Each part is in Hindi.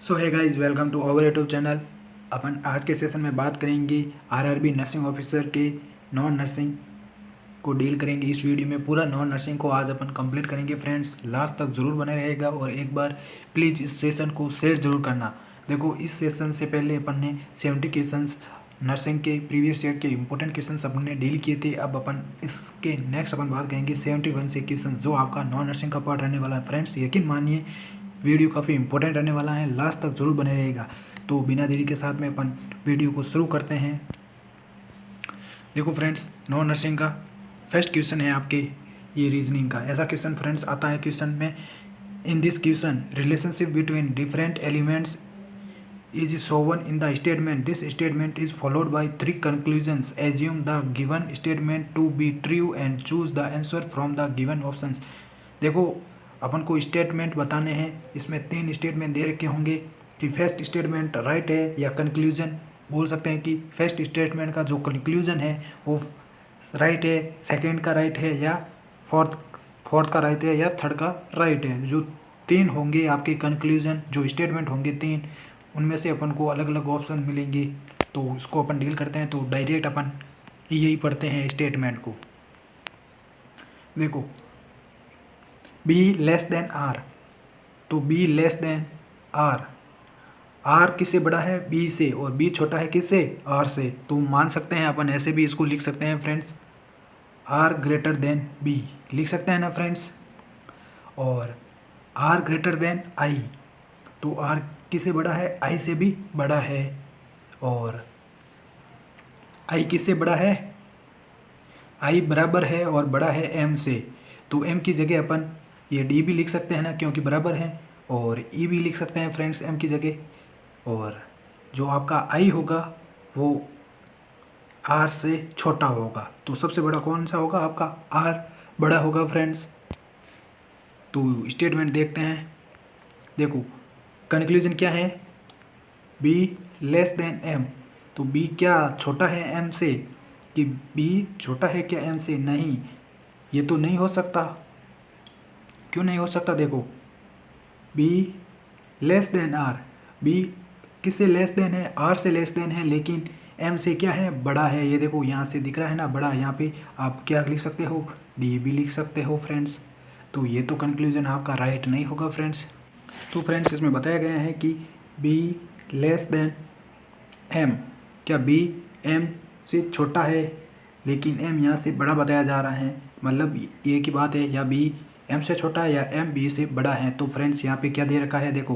So hi guys, welcome to our YouTube channel. अपन आज के सेशन में बात करेंगे आरआरबी नर्सिंग ऑफिसर के नॉन नर्सिंग को डील करेंगे। इस वीडियो में पूरा नॉन नर्सिंग को आज अपन कंप्लीट करेंगे। फ्रेंड्स, लास्ट तक ज़रूर बने रहेगा और एक बार प्लीज़ इस सेशन को शेयर ज़रूर करना। देखो, इस सेशन से पहले अपन ने 70 क्वेश्चंस नर्सिंग के प्रीवियस ईयर के इंपॉर्टेंट क्वेश्चंस अपन ने डील किए थे। अब अपन इसके नेक्स्ट अपन बात करेंगे 71 से क्वेश्चंस जो आपका नॉन नर्सिंग का पार्ट रहने वाला है। फ्रेंड्स, यकीन मानिए वीडियो काफ़ी इंपॉर्टेंट रहने वाला है, लास्ट तक ज़रूर बने रहेगा। तो बिना देरी के साथ में अपन वीडियो को शुरू करते हैं। देखो फ्रेंड्स, नॉन नर्सिंग का फर्स्ट क्वेश्चन है आपके ये रीजनिंग का। ऐसा क्वेश्चन फ्रेंड्स आता है क्वेश्चन में, in this question relationship between different elements is shown in the statement. This statement is followed by 3 conclusions. Assume the given statement to be true and choose the answer from the given options. देखो, अपन को स्टेटमेंट बताने हैं। इसमें 3 स्टेटमेंट दे रखे होंगे कि फर्स्ट स्टेटमेंट राइट है या कंक्लूजन बोल सकते हैं कि फर्स्ट स्टेटमेंट का जो कंक्लूजन है वो राइट है, सेकेंड का राइट है या फोर्थ का राइट है या थर्ड का राइट है। जो 3 होंगे आपके कंक्लूजन, जो स्टेटमेंट होंगे 3, उनमें से अपन को अलग अलग ऑप्शन मिलेंगे। तो उसको अपन डील करते हैं। तो डायरेक्ट अपन यही पढ़ते हैं स्टेटमेंट को। देखो, बी लेस देन आर, तो B less than R, R किससे बड़ा है? बी से, और बी छोटा है किससे? आर से। तो मान सकते हैं अपन ऐसे भी इसको लिख सकते हैं friends, R greater than B लिख सकते हैं ना फ्रेंड्स। और आर ग्रेटर देन आई, तो आर किससे बड़ा है? आई से भी बड़ा है। और आई किससे बड़ा है? आई बराबर है और बड़ा है एम से। तो एम की जगह अपन ये डी भी लिख सकते हैं ना, क्योंकि बराबर है। और ई भी लिख सकते हैं फ्रेंड्स एम की जगह। और जो आपका आई होगा वो आर से छोटा होगा। तो सबसे बड़ा कौन सा होगा? आपका आर बड़ा होगा फ्रेंड्स। तो स्टेटमेंट देखते हैं। देखो, कंक्लूजन क्या है? बी लेस देन एम, तो बी क्या छोटा है एम से? कि बी छोटा है क्या एम से? नहीं, ये तो नहीं हो सकता। क्यों नहीं हो सकता? देखो, B less than R, B किससे लेस देन है? आर से लेस देन है, लेकिन एम से क्या है? बड़ा है। ये देखो यहाँ से दिख रहा है ना बड़ा, यहाँ पे आप क्या लिख सकते हो? डी भी लिख सकते हो फ्रेंड्स। तो ये तो कंक्लूजन आपका राइट नहीं होगा फ्रेंड्स। तो फ्रेंड्स, इसमें बताया गया है कि बी लेस देन एम, क्या बी एम से छोटा है लेकिन एम यहाँ से बड़ा बताया जा रहा है। मतलब ये की बात है, या बी एम से छोटा है या एम बी से बड़ा है। तो फ्रेंड्स, यहाँ पे क्या दे रखा है? देखो,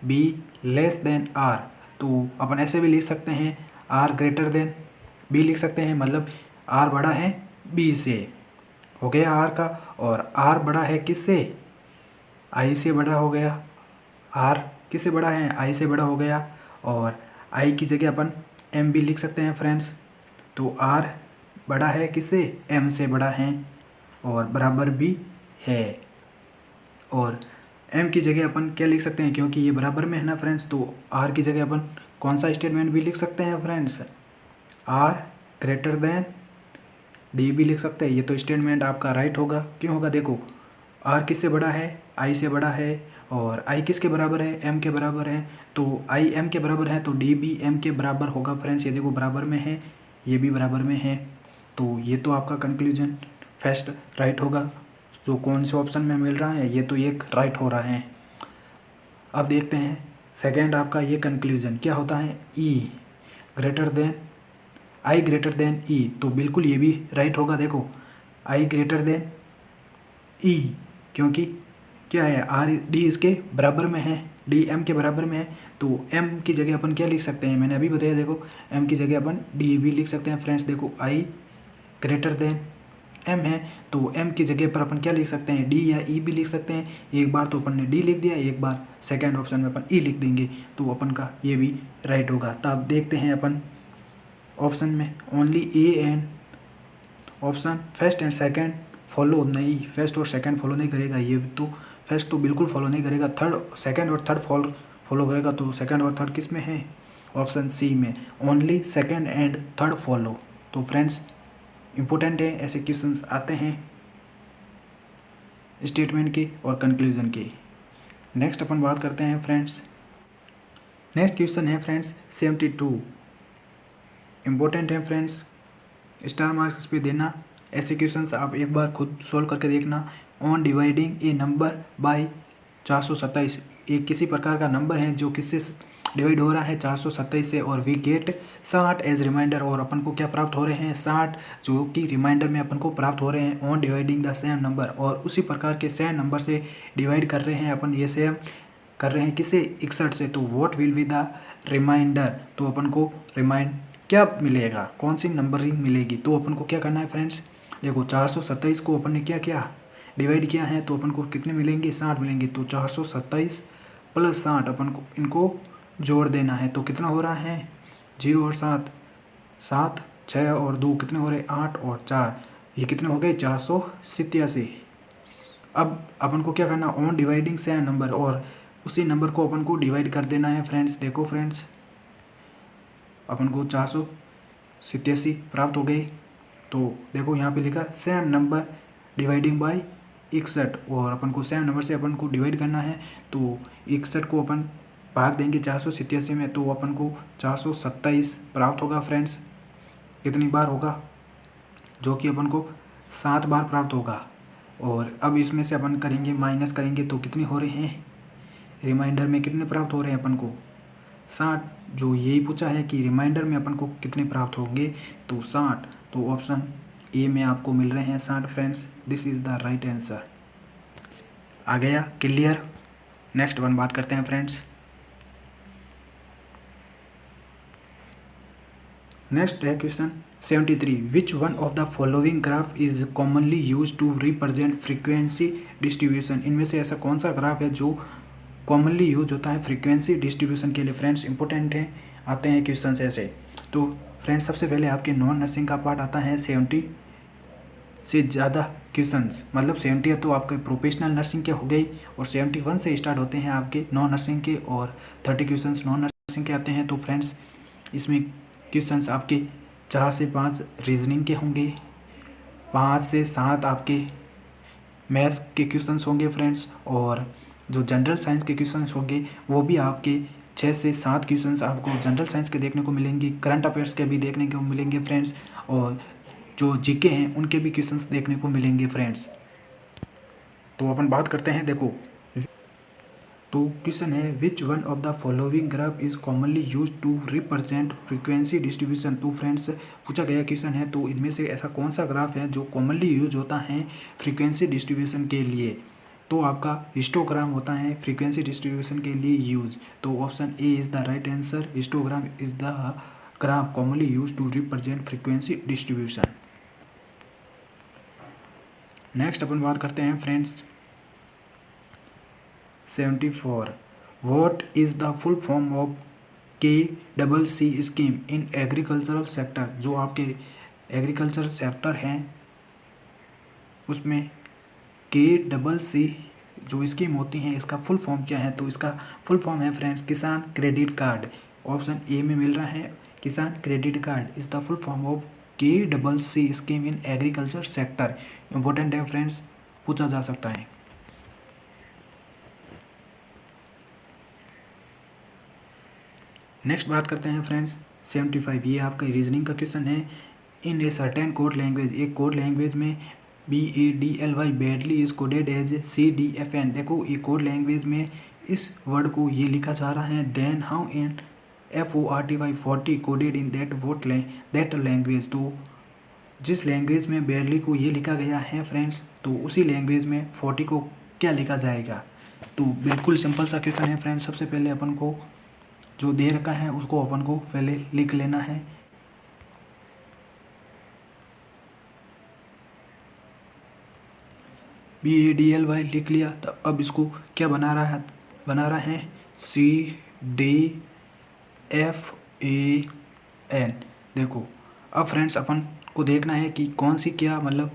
बी लेस देन आर, तो अपन ऐसे भी लिख सकते हैं, आर ग्रेटर देन बी लिख सकते हैं। मतलब आर बड़ा है बी से, हो गया आर का। और आर बड़ा है किससे? आई से बड़ा हो गया। आर किससे बड़ा है? आई से बड़ा हो गया। और आई की जगह अपन एम भी लिख सकते हैं फ्रेंड्स। तो आर बड़ा है किससे? एम से बड़ा है और बराबर भी है। और एम की जगह अपन क्या लिख सकते हैं? क्योंकि ये बराबर में है ना फ्रेंड्स, तो आर की जगह अपन कौन सा स्टेटमेंट भी लिख सकते हैं friends? R greater than D भी लिख सकते हैं। ये तो स्टेटमेंट आपका राइट होगा। क्यों होगा? देखो, आर किससे बड़ा है? आई से बड़ा है। और आई किसके बराबर है? एम के बराबर है। तो आई एम के बराबर है, तो डी भी एम के बराबर होगा फ्रेंड्स। ये देखो बराबर में है, ये भी बराबर में है। तो ये तो आपका कंक्लूजन फर्स्ट राइट होगा। जो कौन से ऑप्शन में मिल रहा है? ये तो एक राइट हो रहा है। अब देखते हैं सेकेंड आपका ये कंक्लूजन क्या होता है? E greater than I greater than E, तो बिल्कुल ये भी राइट होगा। देखो, आई ग्रेटर देन ई, क्योंकि क्या है? आर डी इसके बराबर में है, डी एम के बराबर में है। तो एम की जगह अपन क्या लिख सकते हैं? मैंने अभी बताया। देखो, एम की जगह अपन डी भी लिख सकते हैं फ्रेंड्स। देखो, आई ग्रेटर देन एम है, तो एम की जगह पर अपन क्या लिख सकते हैं? डी या ई भी लिख सकते हैं। एक बार तो अपन ने डी लिख दिया, एक बार सेकेंड ऑप्शन में अपन ई लिख देंगे, तो अपन का ये भी राइट होगा। तब देखते हैं अपन ऑप्शन में only A and option first and second follow नहीं, फर्स्ट और सेकेंड फॉलो नहीं करेगा। ये तो फर्स्ट तो बिल्कुल फॉलो नहीं करेगा, थर्ड सेकेंड और थर्ड फॉलो करेगा। तो सेकेंड और थर्ड किस में है? ऑप्शन सी में, only second and third follow. तो फ्रेंड्स, इम्पोर्टेंट है, ऐसे क्वेश्चंस आते हैं स्टेटमेंट के और कंक्लूजन के। नेक्स्ट अपन बात करते हैं फ्रेंड्स नेक्स्ट क्वेश्चन है फ्रेंड्स 72, इम्पोर्टेंट है फ्रेंड्स, स्टार मार्क्स पे देना। ऐसे क्वेश्चंस आप एक बार खुद सोल्व करके देखना। On dividing A number by 427, एक किसी प्रकार का नंबर है जो किससे डिवाइड हो रहा है 427 से, और वी गेट 60 एज रिमाइंडर, और अपन को क्या प्राप्त हो रहे हैं 60, जो कि रिमाइंडर में अपन को प्राप्त हो रहे हैं on dividing the same number, और उसी प्रकार के सेम नंबर से डिवाइड कर रहे हैं अपन, ये सेम कर रहे हैं किसे 61 से। तो what will be the reminder, तो अपन को रिमाइंड क्या मिलेगा, कौन सी नंबरिंग मिलेगी। तो अपन को क्या करना है फ्रेंड्स, देखो 427 को अपन ने क्या किया, डिवाइड किया है, तो अपन को कितने मिलेंगे 60 मिलेंगे। तो 427 प्लस 60 अपन को इनको जोड़ देना है। तो कितना हो रहा है 0 और 7, 7 6 और 2 कितने हो रहे 8 और 4, ये कितने हो गए 487। अब अपन को क्या करना, ऑन डिवाइडिंग सेम नंबर, और उसी नंबर को अपन को डिवाइड कर देना है फ्रेंड्स। देखो फ्रेंड्स, अपन को 487 प्राप्त हो गई। तो देखो यहाँ पे लिखा सेम नंबर डिवाइडिंग बाय 61, और अपन को सेम नंबर से अपन को डिवाइड करना है। तो 61 को अपन भाग देंगे 487 में, तो अपन को 427 प्राप्त होगा फ्रेंड्स। कितनी बार होगा, जो कि अपन को 7 बार प्राप्त होगा। और अब इसमें से अपन करेंगे माइनस करेंगे, तो कितने हो रहे हैं, रिमाइंडर में कितने प्राप्त हो रहे हैं अपन को 60, जो यही पूछा है कि रिमाइंडर में अपन को कितने प्राप्त होंगे, तो 60। तो ऑप्शन ए में आपको मिल रहे हैं 60 friends, this is the right answer. आ गया क्लियर। नेक्स्ट वन बात करते हैं फ्रेंड्स। नेक्स्ट है question 73, which one of the following graph is commonly use to represent frequency distribution, इनमें से ऐसा कौन सा ग्राफ है जो कॉमनली यूज होता है फ्रीक्वेंसी डिस्ट्रीब्यूशन के लिए। फ्रेंड्स इंपॉर्टेंट है, आते हैं क्वेश्चन ऐसे। तो फ्रेंड्स सबसे पहले आपके नॉन नर्सिंग का पार्ट आता है 70 से ज़्यादा क्वेश्चंस, मतलब 70 तो आपके प्रोफेशनल नर्सिंग के हो गई, और 71 से स्टार्ट होते हैं आपके नॉन नर्सिंग के, और 30 क्वेश्चंस नॉन नर्सिंग के आते हैं। तो फ्रेंड्स इसमें क्वेश्चंस आपके 4 से 5 रीजनिंग के होंगे, 5 से 7 आपके मैथ्स के क्वेश्चंस होंगे फ्रेंड्स, और जो जनरल साइंस के क्वेश्चंस होंगे वो भी आपके 6 से 7 क्वेश्चंस आपको जनरल साइंस के देखने को मिलेंगे, करंट अफेयर्स के भी देखने को मिलेंगे फ्रेंड्स, और जो जीके हैं उनके भी क्वेश्चंस देखने को मिलेंगे फ्रेंड्स। तो अपन बात करते हैं, देखो तो क्वेश्चन है which one of the following graph is commonly use to represent frequency distribution. तो फ्रेंड्स पूछा गया क्वेश्चन है, तो इनमें से ऐसा कौन सा ग्राफ है जो कॉमनली यूज होता है फ्रीक्वेंसी डिस्ट्रीब्यूशन के लिए। तो आपका हिस्टोग्राम होता है फ्रीक्वेंसी डिस्ट्रीब्यूशन के लिए यूज। तो option A is the right answer, histogram is the graph commonly use to represent frequency distribution. Next अपन बात करते हैं friends 74, what is the full form of KCC scheme in agricultural sector. जो आपके एग्रीकल्चर सेक्टर हैं उसमें KCC जो स्कीम होती हैं इसका फुल फॉर्म क्या है। तो इसका फुल फॉर्म है फ्रेंड्स किसान क्रेडिट कार्ड। ऑप्शन ए में मिल रहा है किसान credit card is the full form of KCC scheme in agriculture sector. Important है फ्रेंड्स, पूछा जा सकता है। नेक्स्ट बात करते हैं फ्रेंड्स 75, ये आपका रीजनिंग का क्वेश्चन है। In a certain code language, एक कोड लैंग्वेज में BADLY badly is coded as CDFN। देखो ये कोड लैंग्वेज में इस वर्ड को ये लिखा जा रहा है, then how in FORTY 40 coded in that language. तो जिस लैंग्वेज में बैडली को ये लिखा गया है फ्रेंड्स, तो उसी लैंग्वेज में 40 को क्या लिखा जाएगा। तो बिल्कुल सिंपल सा क्वेश्चन है फ्रेंड्स। सबसे पहले अपन को जो दे रखा है उसको अपन को पहले लिख लेना है। BADLY लिख लिया, तो अब इसको क्या बना रहा है CDFAN। देखो अब फ्रेंड्स अपन को देखना है कि कौन सी क्या मतलब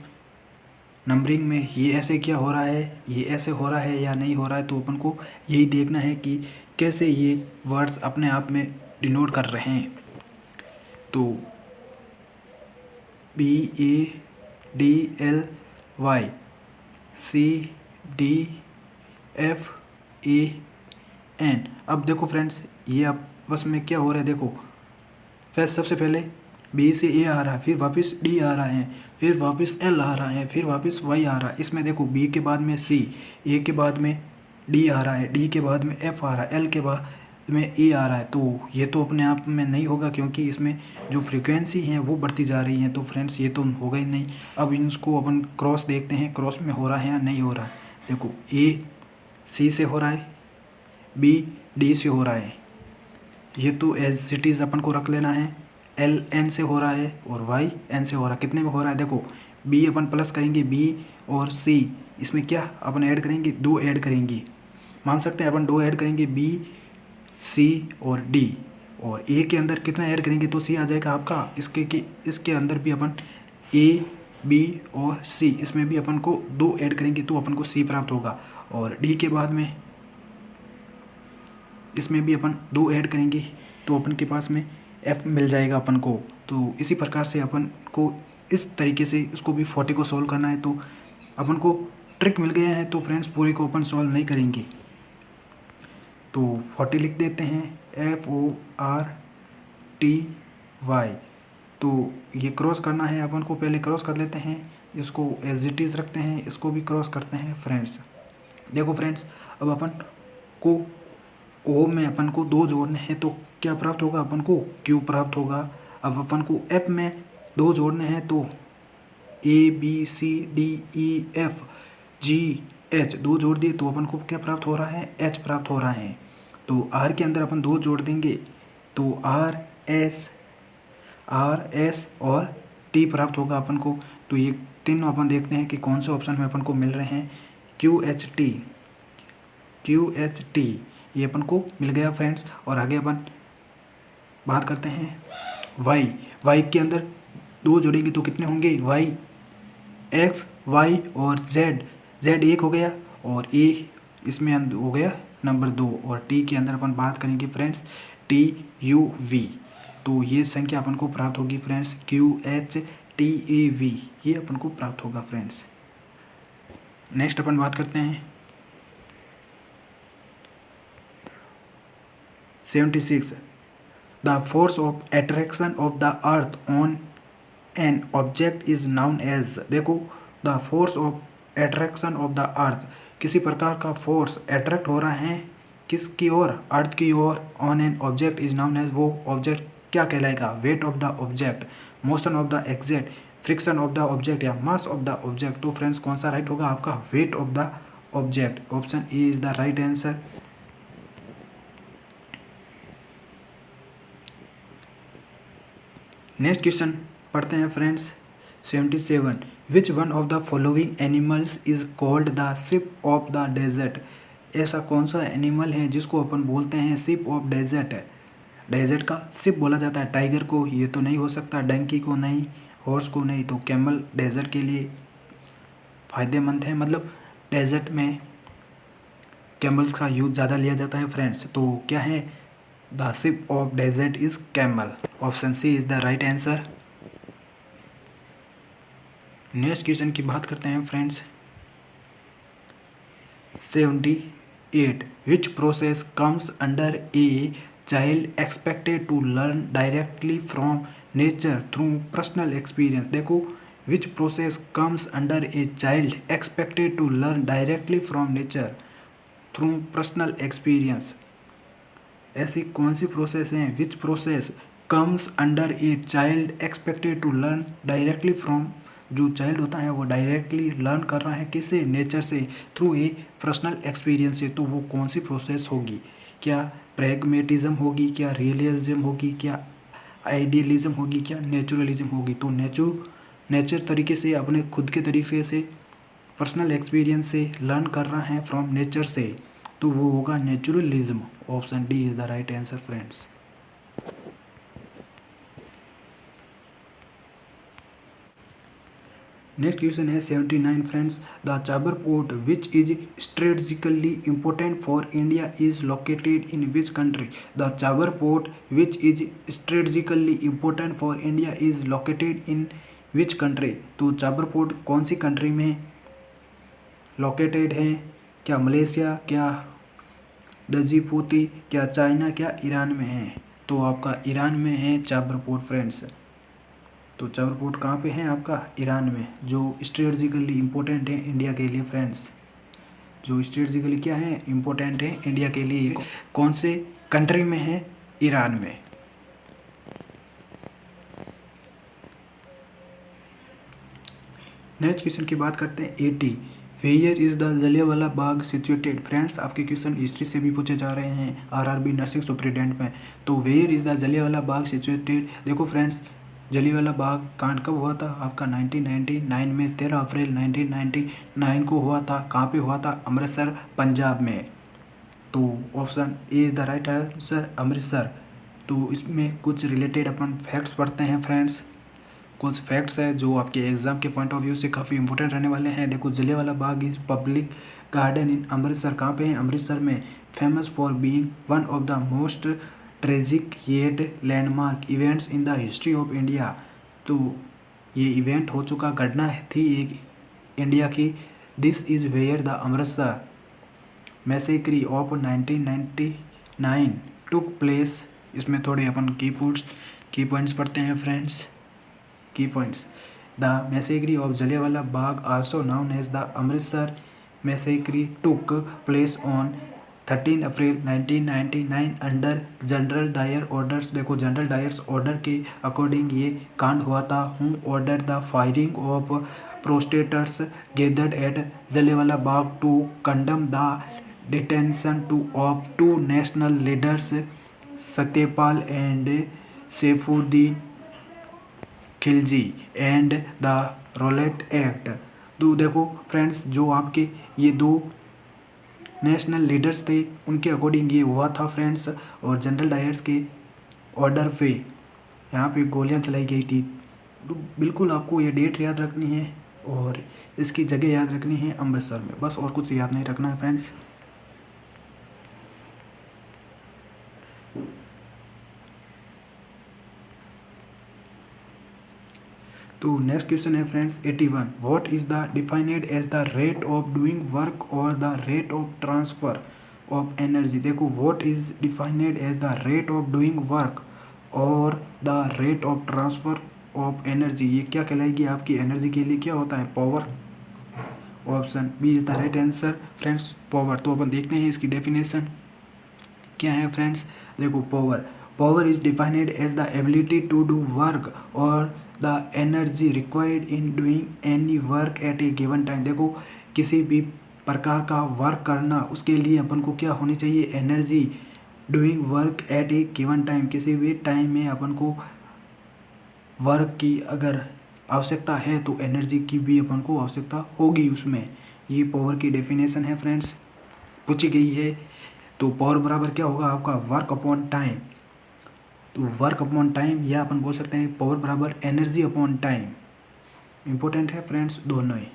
नंबरिंग में ये ऐसे क्या हो रहा है, ये ऐसे हो रहा है या नहीं हो रहा है। तो अपन को यही देखना है कि कैसे ये वर्ड्स अपने आप में डिनोट कर रहे हैं। तो BADLY CDFAN एन। अब देखो फ्रेंड्स ये आपस में क्या हो रहा है, देखो फर्स्ट सबसे पहले बी से ए आ रहा है, फिर वापस डी आ रहा है, फिर वापस एल आ रहा है, फिर वापस वाई आ रहा है। इसमें देखो बी के बाद में सी, ए के बाद में डी आ रहा है, डी के बाद में एफ आ रहा है, एल के बाद में ए आ रहा है। तो ये तो अपने आप में नहीं होगा क्योंकि इसमें जो फ्रीक्वेंसी है वो बढ़ती जा रही है। तो फ्रेंड्स ये तो होगा ही नहीं। अब इसको अपन क्रॉस देखते हैं, क्रॉस में हो रहा है या नहीं हो रहा है। देखो ए सी से हो रहा है, बी डी से हो रहा है, ये तो एज इट इज़ अपन को रख लेना है। एल एन से हो रहा है और वाई एन से हो रहा है। कितने में हो रहा है, देखो बी अपन प्लस करेंगे, बी और सी इसमें क्या अपन ऐड करेंगे, 2 ऐड करेंगे, मान सकते हैं अपन 2 ऐड करेंगे, बी सी और डी, और ए के अंदर कितना ऐड करेंगे तो सी आ जाएगा आपका। इसके अंदर भी अपन ए बी और सी, इसमें भी अपन को 2 ऐड करेंगे तो अपन को सी प्राप्त होगा। और डी के बाद में इसमें भी अपन 2 ऐड करेंगे तो अपन के पास में एफ मिल जाएगा अपन को। तो इसी प्रकार से अपन को इस तरीके से इसको भी 40 को सॉल्व करना है। तो अपन को ट्रिक मिल गया है, तो फ्रेंड्स पूरे को अपन सॉल्व नहीं करेंगे। तो 40 लिख देते हैं, FORTY। तो ये क्रॉस करना है अपन को, पहले क्रॉस कर लेते हैं, इसको एज इट इज़ रखते हैं, इसको भी क्रॉस करते हैं फ्रेंड्स। देखो फ्रेंड्स अब अपन को ओ में अपन को 2 जोड़ने हैं तो क्या प्राप्त होगा, अपन को क्यू प्राप्त होगा। अब अपन को एफ में 2 जोड़ने हैं तो A B C D E F G H 2 जोड़ दिए तो अपन को क्या प्राप्त हो रहा है, एच प्राप्त हो रहा है। तो आर के अंदर अपन 2 जोड़ देंगे तो आर एस और टी प्राप्त होगा अपन को। तो ये तीनों अपन देखते हैं कि कौन से ऑप्शन में अपन को मिल रहे हैं। क्यू एच टी ये अपन को मिल गया फ्रेंड्स। और आगे अपन बात करते हैं वाई के अंदर 2 जोड़ेंगे तो कितने होंगे, वाई एक्स वाई और जेड 1 हो गया और ए इसमें हो गया नंबर 2। और टी के अंदर अपन बात करेंगे फ्रेंड्स TUV, तो ये संख्या अपन को प्राप्त होगी फ्रेंड्स, QHTAV ये अपन को प्राप्त होगा फ्रेंड्स। नेक्स्ट अपन बात करते हैं 76, the force of attraction of the earth on an object is known as. देखो the force of attraction of the earth, किसी प्रकार का फोर्स अट्रैक्ट हो रहा है किसकी ओर, अर्थ की ओर, on an object is known as, वो ऑब्जेक्ट क्या कहलाएगा, weight of the object, motion of the object, friction of the object या मास ऑफ द ऑब्जेक्ट। तो फ्रेंड्स कौन सा राइट होगा आपका, weight of the object, option A is the right answer. Next question पढ़ते हैं friends 77, which one of the following animals is called the ship of the desert. ऐसा कौन सा एनिमल है जिसको अपन बोलते हैं शिप ऑफ डेजर्ट, डेजर्ट का शिप बोला जाता है। टाइगर को ये तो नहीं हो सकता, डंकी को नहीं, हॉर्स को नहीं, तो कैमल डेजर्ट के लिए फ़ायदेमंद है, मतलब डेजर्ट में कैमल्स का यूज ज़्यादा लिया जाता है फ्रेंड्स। तो क्या है, the ship of desert is camel, option C is the right answer. Next question की बात करते हैं friends 78, which process comes under a child expected to learn directly from nature through personal experience. देखो which process comes under a child expected to learn directly from nature through personal experience, ऐसी कौन सी प्रोसेस हैं, which process comes under a child expected to learn directly from, जो चाइल्ड होता है वो डायरेक्टली लर्न कर रहा है किससे, नेचर से, थ्रू ए पर्सनल एक्सपीरियंस से। तो वो कौन सी प्रोसेस होगी, क्या प्रैग्मेटिज्म होगी, क्या रियलिज्म होगी, क्या आइडियलिज्म होगी, क्या नेचुरलिज्म होगी। तो नेचर तरीके से, अपने खुद के तरीके से, पर्सनल एक्सपीरियंस से लर्न कर रहा है फ्रॉम नेचर से, तो वो होगा naturalism, option D is the right answer friends. Next question है 79 friends, the Chabahar port which is strategically important for India is located in which country. The Chabahar port which is strategically important for India is located in which country. तो चाबर पोर्ट कौन सी कंट्री में लोकेटेड है, क्या मलेशिया, क्या दजीपोती क्या चाइना क्या ईरान में है? तो आपका ईरान में है चाबर पोर्ट फ्रेंड्स। तो चाबर पोर्ट कहाँ पे है आपका? ईरान में, जो स्ट्रेटजिकली इम्पोर्टेंट है इंडिया के लिए फ्रेंड्स। जो स्ट्रेटजिकली क्या है, इम्पोर्टेंट है इंडिया के लिए। कौन से कंट्री में है? ईरान में। नेक्स्ट क्वेश्चन की बात करते हैं 80। Where is the Jallianwala Bagh situated? Friends आपके क्वेश्चन हिस्ट्री से भी पूछे जा रहे हैं आरआरबी नर्सिंग सुपरिटेंडेंट में। तो where is the Jallianwala Bagh situated? देखो फ्रेंड्स, जलियांवाला बाग कांड कब हुआ था आपका? 1999 में, 13 अप्रैल 1999 को हुआ था। कहाँ पे हुआ था? अमृतसर, पंजाब में। तो option A is the right answer, Amritsar. तो इसमें कुछ रिलेटेड अपन फैक्ट्स पढ़ते हैं फ्रेंड्स। कुछ फैक्ट्स है जो आपके एग्जाम के पॉइंट ऑफ व्यू से काफ़ी इंपॉर्टेंट रहने वाले हैं। देखो, Jallianwala Bagh is public garden in Amritsar. कहाँ पे है? अमृतसर में। Famous for being one of the most tragic yet landmark events in the history of India. तो ये इवेंट हो चुका, घटना थी एक इंडिया की। This is where the Amritsar massacre of 1999 took place. इसमें थोड़े अपन की पॉइंट्स पढ़ते हैं friends. Key points: the massacre of Jallianwala Bagh, also known as the Amritsar massacre, took place on 13 April 1999 under General Dyer orders. देखो, जनरल डायर्स ऑर्डर के अकॉर्डिंग ये कांड हुआ था। Who order the firing of protesters gathered at Jallianwala Bagh to condemn the detention of to national leaders Satyapal and Saifuddin Khilji and the Rowlatt act. तो देखो फ्रेंड्स, जो आपके ये दो नेशनल लीडर्स थे उनके अकॉर्डिंग ये हुआ था फ्रेंड्स। और जनरल डायर्स के ऑर्डर पे यहाँ पे गोलियां चलाई गई थी। तो बिल्कुल आपको ये डेट याद रखनी है और इसकी जगह याद रखनी है अमृतसर में, बस और कुछ याद नहीं रखना है फ्रेंड्स। तो नेक्स्ट क्वेश्चन है friends 81। What is the defined as the rate of doing work और the rate of transfer of energy? देखो, what is defined as the rate of doing work और the rate of transfer of energy. ये क्या कहलाएगी आपकी एनर्जी के लिए? क्या होता है? Power. Option B is the right answer friends, power. तो अपन देखते हैं इसकी डेफिनेशन क्या है फ्रेंड्स। देखो, power is defined as the ability to do work और the energy required in doing any work at a given time. देखो, किसी भी प्रकार का वर्क करना, उसके लिए अपन को क्या होनी चाहिए? Energy. Doing work at a given time, किसी भी टाइम में अपन को वर्क की अगर आवश्यकता है तो एनर्जी की भी अपन को आवश्यकता होगी उसमें। ये पावर की डेफिनेशन है फ्रेंड्स, पूछी गई है। तो पावर बराबर क्या होगा आपका? Work upon time. तो वर्क अपॉन टाइम या अपन बोल सकते हैं पावर बराबर एनर्जी अपॉन टाइम। इंपॉर्टेंट है फ्रेंड्स दोनों ही।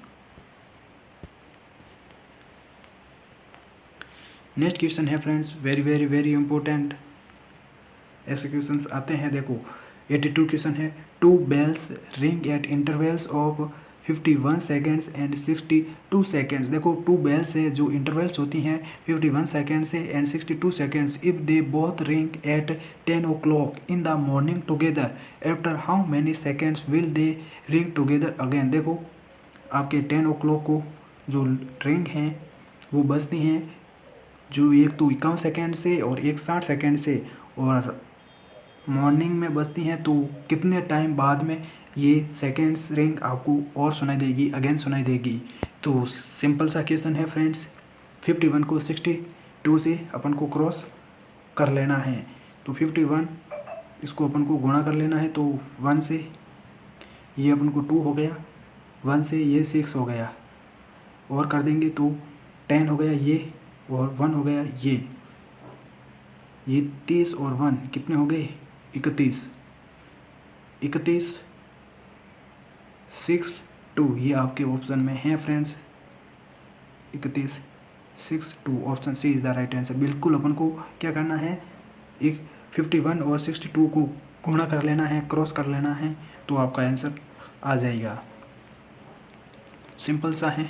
नेक्स्ट क्वेश्चन है friends very very very important. ऐसे क्वेश्चंस आते हैं। देखो, 82 क्वेश्चन है। Two bells ring at intervals of 51 seconds and 62 seconds. देखो, टू बेल्स है जो इंटरवल्स होती हैं 51 सेकेंड से and 62 seconds. If they both ring at 10 o'clock in the morning together, after how many seconds will they ring together again? देखो, आपके 10 o'clock को जो रिंग हैं वो बजती हैं, जो एक तो 51 सेकेंड से और एक 60 सेकेंड से, और मॉर्निंग में बजती हैं तो कितने टाइम बाद में ये सेकेंड्स रिंग आपको और सुनाई देगी, अगेन सुनाई देगी? तो सिंपल सा क्वेश्चन है फ्रेंड्स। 51 को 62 से अपन को क्रॉस कर लेना है। तो 51 इसको अपन को गुणा कर लेना है, तो 1 से ये अपन को 2 हो गया, 1 से ये 6 हो गया, और कर देंगे तो 10 हो गया ये, और 1 हो गया ये 30 और 1 कितने हो गए? 31। 6 2 ये आपके ऑप्शन में है friends. 31 6 2 option C is the right answer. बिल्कुल अपन को क्या करना है? एक 51 और 62 को गुणा कर लेना है, क्रॉस कर लेना है, तो आपका आंसर आ जाएगा। सिंपल सा है।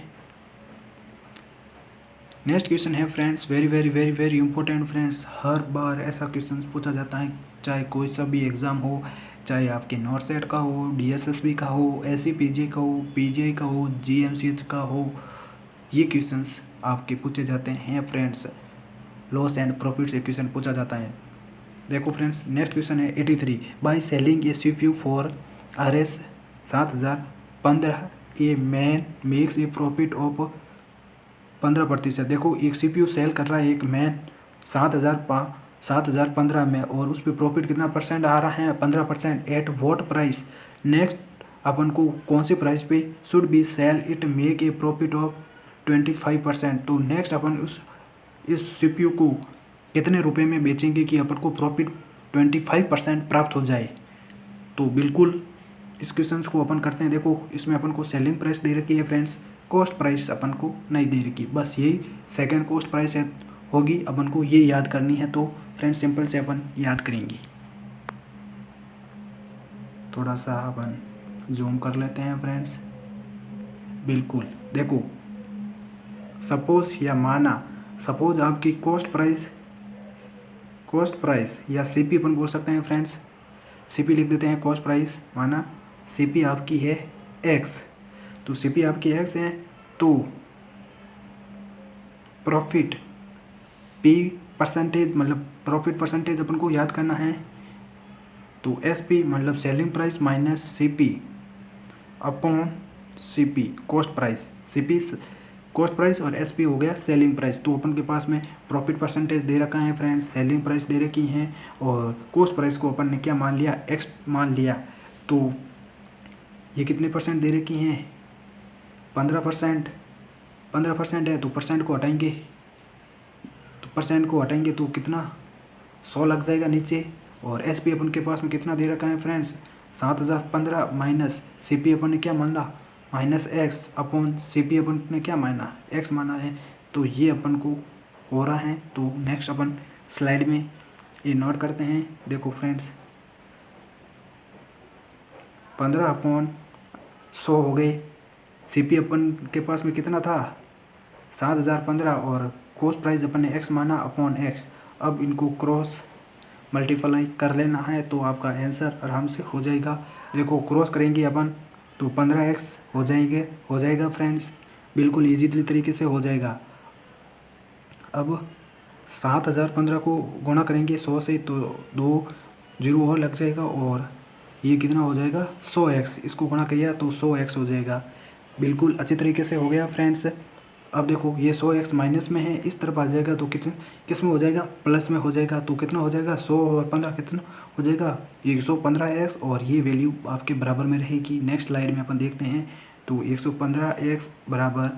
नेक्स्ट क्वेश्चन है friends, very very very very important friends. हर बार ऐसा क्वेश्चन पूछा जाता है, चाहे कोई सा भी एग्ज़ाम हो, चाहे आपके नॉट सेट का हो, डीएसएसबी का हो, एससीपीजी का हो, पीजीआई का हो, जीएमसीएच का हो, ये क्वेश्चंस आपके पूछे जाते हैं फ्रेंड्स। लॉस एंड प्रॉफिट से क्वेश्चन पूछा जाता है। देखो फ्रेंड्स, नेक्स्ट क्वेश्चन है 83, by selling A CPU for RS 7015 a man makes a profit of 15%। देखो एक सीपीयू सेल कर रहा है एक मैन 7015 में, और उस पर प्रॉफिट कितना परसेंट आ रहा है, 15%। At what price? नेक्स्ट अपन को कौन से प्राइस पे should be sell it make a profit of 25%। तो नेक्स्ट अपन इस सीपीयू को कितने रुपए में बेचेंगे कि अपन को प्रॉफिट 25% प्राप्त हो जाए। तो बिल्कुल इस क्वेश्चन को अपन करते हैं। देखो इसमें अपन को सेलिंग प्राइस दे रखी है फ्रेंड्स, कॉस्ट प्राइस अपन को नहीं दे रखी, बस यही सेकंड कॉस्ट प्राइस है होगी, अपन को ये याद करनी है। तो फ्रेंड्स सिंपल से अपन याद करेंगे। थोड़ा सा अपन जूम कर लेते हैं फ्रेंड्स। बिल्कुल देखो, सपोज या माना, सपोज आपकी कॉस्ट प्राइस या सीपी अपन बोल सकते हैं फ्रेंड्स, सीपी लिख देते हैं। कॉस्ट प्राइस माना सीपी आपकी है एक्स, तो सीपी आपकी एक्स है, तो प्रॉफिट पी परसेंटेज, मतलब प्रॉफिट परसेंटेज अपन को याद करना है। तो एसपी मतलब selling price minus CP upon CP cost price. CP cost price और एसपी हो गया सेलिंग प्राइस। तो अपन के पास में प्रॉफिट परसेंटेज दे रखा है फ्रेंड्स, सेलिंग प्राइस दे रखी है, और कॉस्ट प्राइस को अपन ने क्या मान लिया, एक्स मान लिया। तो ये कितने परसेंट दे रखी हैं, 15% है, तो परसेंट को हटाएंगे तो कितना 100 लग जाएगा नीचे। और एसपी अपन के पास में कितना दे रखा है फ्रेंड्स, 7015 माइनस सीपी अपन ने क्या माना, माइनस एक्स अपॉन सीपी अपन ने क्या माना, एक्स माना है। तो ये अपन को हो रहा है। तो नेक्स्ट अपन स्लाइड में ये नोट करते हैं। देखो फ्रेंड्स 15/100 हो गए। सीपी अपन के पास में कितना था, 7015, और कॉस्ट प्राइस अपन ने एक्स माना अपॉन एक्स। अब इनको क्रॉस मल्टीप्लाई कर लेना है, तो आपका आंसर आराम से हो जाएगा। देखो क्रॉस करेंगे अपन तो 15x हो जाएगा फ्रेंड्स, बिल्कुल ईजी तरीके से हो जाएगा। अब 7015 को गुणा करेंगे 100 से, तो 2 जीरो और लग जाएगा, और ये कितना हो जाएगा 100x। इसको गुणा किया तो 100x हो जाएगा। बिल्कुल अच्छे तरीके से हो गया फ्रेंड्स। अब देखो ये 100x माइनस में है, इस तरफ आ जाएगा तो किस में हो जाएगा, प्लस में हो जाएगा। तो कितना हो जाएगा 100 और 15 कितना हो जाएगा 115x, और ये वैल्यू आपके बराबर में रहेगी। नेक्स्ट स्लाइड में अपन देखते हैं। तो 115x बराबर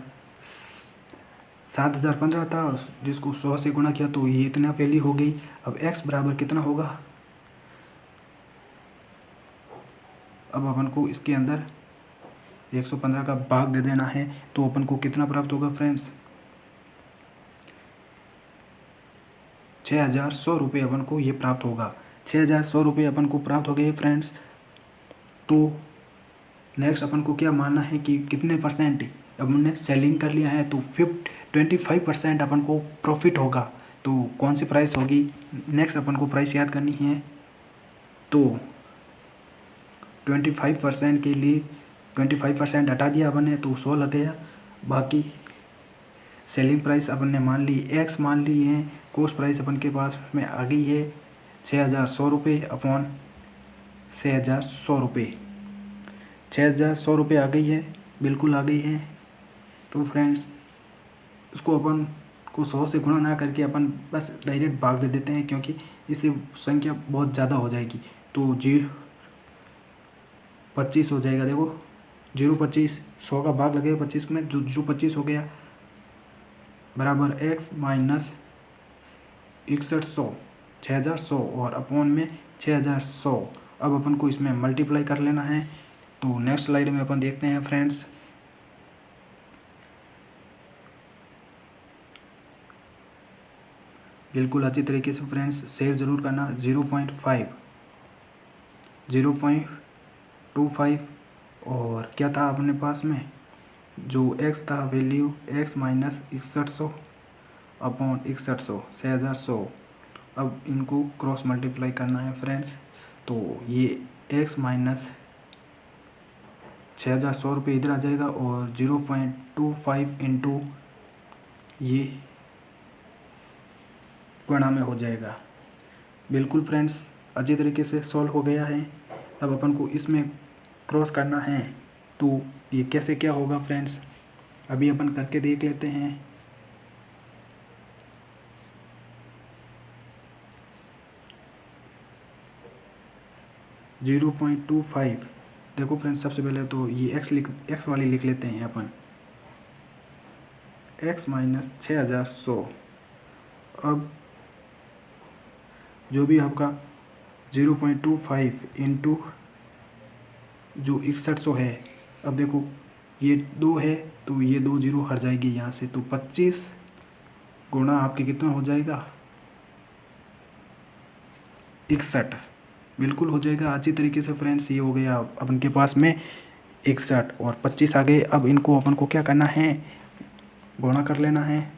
7015 था, जिसको 100 से गुणा किया तो ये इतना वैल्यू हो गई। अब x बराबर कितना होगा, अब अपन को इसके अंदर 115 का भाग दे देना है, तो अपन को कितना प्राप्त होगा फ्रेंड्स, 6100 रुपये अपन को ये प्राप्त होगा। 6100 रुपये अपन को प्राप्त हो गए फ्रेंड्स। तो नेक्स्ट अपन को क्या मानना है कि कितने परसेंट अपन ने सेलिंग कर लिया है, तो 25% अपन को प्रॉफिट होगा। तो कौन सी प्राइस होगी, नेक्स्ट अपन को प्राइस याद करनी है। तो 25% के लिए 25% हटा दिया अपन ने, तो 100 लग गया। बाकी सेलिंग प्राइस अपन ने मान ली, एक्स मान ली है, कॉस्ट प्राइस अपन के पास में आ गई है 6100 रुपये अपॉन 6100 रुपये। 6100 रुपये आ गई है, बिल्कुल आ गई है। तो फ्रेंड्स उसको अपन को 100 से गुणा ना करके अपन बस डायरेक्ट भाग दे देते हैं, क्योंकि इससे संख्या बहुत ज़्यादा हो जाएगी। तो 0.25 हो जाएगा। देखो 0.25, 100 का भाग लगेगा 25 में, जो 0.25 हो गया बराबर x माइनस 6100, 6100 और अपॉन में 6100। अब अपन को इसमें मल्टीप्लाई कर लेना है। तो नेक्स्ट स्लाइड में अपन देखते हैं फ्रेंड्स। बिल्कुल अच्छी तरीके से फ्रेंड्स शेयर ज़रूर करना। 0.25 और क्या था अपने पास में, जो x था वैल्यू x माइनस 6100 अपॉन 6100 अब इनको क्रॉस मल्टीप्लाई करना है फ्रेंड्स। तो ये x माइनस 6100 रुपये इधर आ जाएगा और 0.25 इंटू ये गुणा में हो जाएगा। बिल्कुल फ्रेंड्स अच्छी तरीके से सॉल्व हो गया है। अब अपन को इसमें क्रॉस करना है तो ये कैसे क्या होगा फ्रेंड्स, अभी अपन करके देख लेते हैं। (0.25) देखो फ्रेंड्स सबसे पहले तो ये x वाली लिख लेते हैं अपन, x माइनस 6100। अब जो भी आपका 0.25 इंटू जो 6100 है, अब देखो ये 2 है तो ये 2 जीरो हट जाएगी यहाँ से, तो 25 गुणा आपके कितना हो जाएगा 61, बिल्कुल हो जाएगा अच्छी तरीके से फ्रेंड्स। ये हो गया अपन के पास में 61 और 25 आ गए। अब इनको अपन को क्या करना है, गुणा कर लेना है।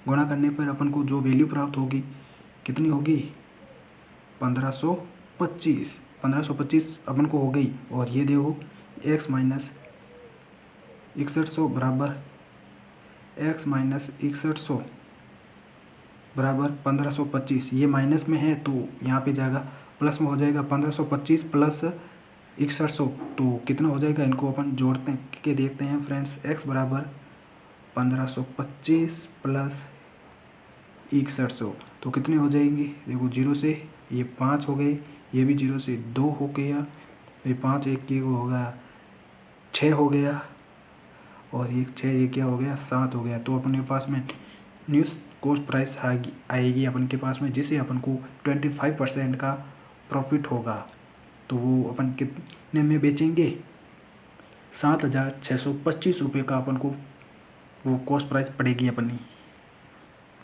गुणा करने पर अपन को जो वैल्यू प्राप्त होगी कितनी होगी 1525 अपन को हो गई। और ये देखो x माइनस 6100 बराबर x माइनस 6100 बराबर 1525, ये माइनस में है तो यहाँ पे जाएगा प्लस में हो जाएगा 1525 प्लस 6100, तो कितना हो जाएगा, इनको अपन जोड़ते के देखते हैं फ्रेंड्स। x बराबर 1525 प्लस 6100 तो कितने हो जाएंगी, देखो 0 से ये 5 हो गए, ये भी 0 से 2 हो गया, ये 5 एक की हो गया 6 हो गया, और एक 6 ये क्या हो गया 7 हो गया। तो अपने पास में न्यूज़ कॉस्ट प्राइस आएगी अपन के पास में, जिससे अपन को 25% का प्रॉफिट होगा। तो वो अपन कितने में बेचेंगे 7625 रुपये का अपन को वो कॉस्ट प्राइस पड़ेगी अपनी।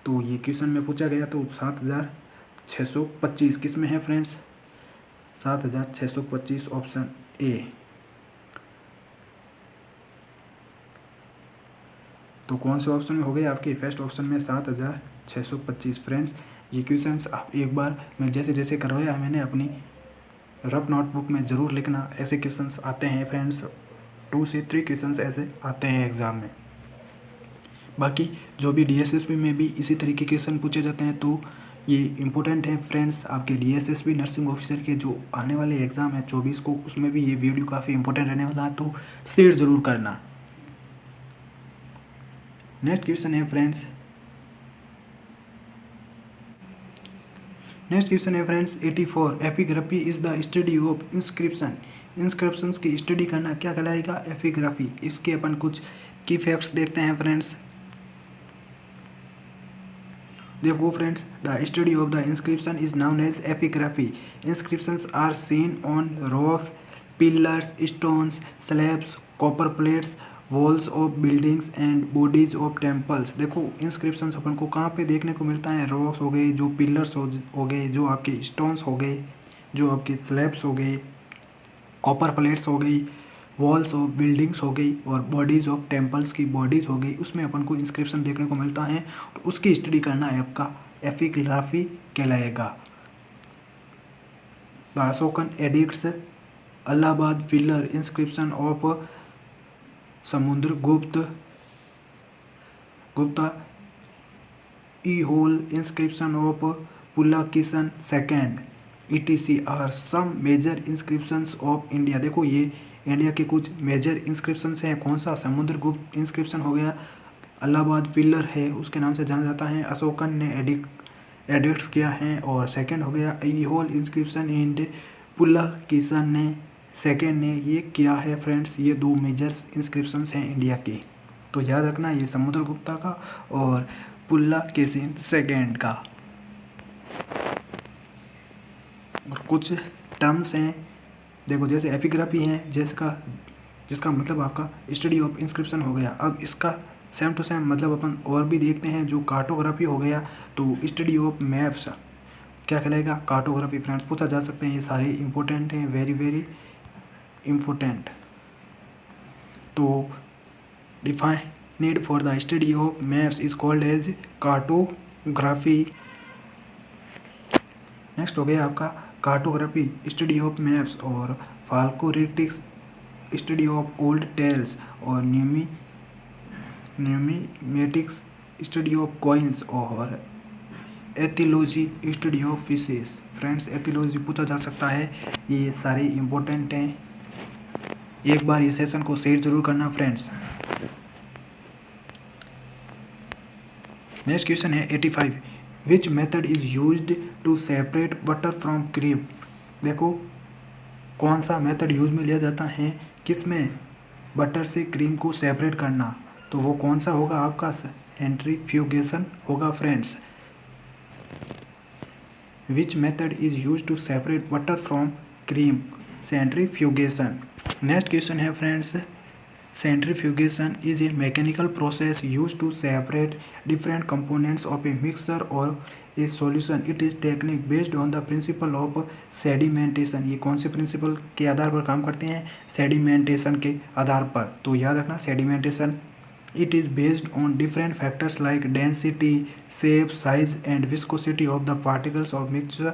तो ये क्वेश्चन में पूछा गया तो 7625 किस में है फ्रेंड्स, 7625 ऑप्शन ए। तो कौन से ऑप्शन में हो गए आपके, फर्स्ट ऑप्शन में 7625 फ्रेंड्स। ये क्वेश्चंस आप एक बार मैं जैसे जैसे करवाया मैंने अपनी रफ नोटबुक में ज़रूर लिखना, ऐसे क्वेश्चंस आते हैं फ्रेंड्स, 2 से 3 क्वेश्चंस ऐसे आते हैं एग्ज़ाम में। बाकी जो भी DSSP में भी इसी तरीके के क्वेश्चन पूछे जाते हैं, तो ये इम्पोर्टेंट है फ्रेंड्स आपके DSSP नर्सिंग ऑफिसर के जो आने वाले एग्ज़ाम है 24 को, उसमें भी ये वीडियो काफ़ी इंपॉर्टेंट रहने वाला है, तो शेयर ज़रूर करना। नेक्स्ट क्वेश्चन है फ्रेंड्स, नेक्स्ट क्वेश्चन है friends 84, epigraphy is the study of inscription. Inscriptions की स्टडी करना क्या कहलाएगा, एपिग्राफी। इसके अपन कुछ की फैक्ट्स देखते हैं फ्रेंड्स। देखो friends, the study of the inscription is known as epigraphy. Inscriptions are seen on rocks, pillars, stones, slabs, copper plates, walls of buildings and bodies of temples. देखो इंस्क्रिप्शंस अपन को कहाँ पे देखने को मिलता है, रॉक्स हो गए, जो पिलर्स हो गए, जो आपके स्टोन्स हो गए, जो आपके स्लैब्स हो गए, कॉपर प्लेट्स हो गई, वॉल्स ऑफ बिल्डिंग्स हो गई, और बॉडीज़ ऑफ टेम्पल्स की बॉडीज़ हो गई, उसमें अपन को इंस्क्रिप्शन देखने को मिलता है। तो उसकी स्टडी करना है आपका एपिग्राफी कहलाएगा। The Ashokan edicts, Allahabad pillar inscription of Samudragupta Aihole inscription of Pulakeshin second ETC are some major inscriptions of India. देखो ये इंडिया के कुछ मेजर इंस्क्रिप्शंस हैं। कौन सा, समुद्रगुप्त इंस्क्रिप्शन हो गया, इलाहाबाद फिलर है उसके नाम से जाना जाता है, अशोकन ने एडिक्ट्स किया है, और सेकंड हो गया ईहोल इंस्क्रिप्शन एंड पुलकेशिन ने सेकेंड ने ये किया है फ्रेंड्स। ये 2 मेजर इंस्क्रिप्शंस हैं इंडिया के, तो याद रखना ये समुद्रगुप्ता का और पुलकेशिन सेकेंड का। और कुछ टर्म्स हैं देखो, जैसे एपिग्राफी है जिसका मतलब आपका स्टडी ऑफ इंस्क्रिप्शन हो गया। अब इसका सेम टू सेम मतलब अपन और भी देखते हैं, जो कार्टोग्राफी हो गया, तो स्टडी ऑफ मैप्स क्या कहलाएगा, कार्टोग्राफी फ्रेंड्स। पूछा जा सकते हैं, ये सारे इंपॉर्टेंट हैं, वेरी वेरी इम्पोर्टेंट। तो define need for the study of maps is called as cartography. Next हो गया आपका कार्टोग्राफी, स्टडी ऑफ मैप्स, और folkloristics, study of old tales, और न्यूमिमेटिक्स, स्टडी ऑफ कॉइन्स, और ichthyology, study of fishes. Friends, ichthyology पूछा जा सकता है, ये सारे इंपॉर्टेंट हैं। एक बार इस सेशन को शेयर जरूर करना फ्रेंड्स। नेक्स्ट क्वेश्चन है 85, which method is used to separate butter from cream. देखो कौन सा मेथड यूज में लिया जाता है किसमें बटर से क्रीम को सेपरेट करना, तो वो कौन सा होगा आपका सेंट्रीफ्यूगेशन होगा friends. Which method is use to separate butter from cream, centrifugation. Next question है friends, centrifugation is a mechanical process used to separate different components of a mixture or a solution. It is technique based on the principle of sedimentation. ये कौन से प्रिंसिपल के आधार पर काम करते हैं, सेडिमेंटेशन के आधार पर। तो याद रखना sedimentation, it is based on different factors like density, shape, size and viscosity of the particles of mixture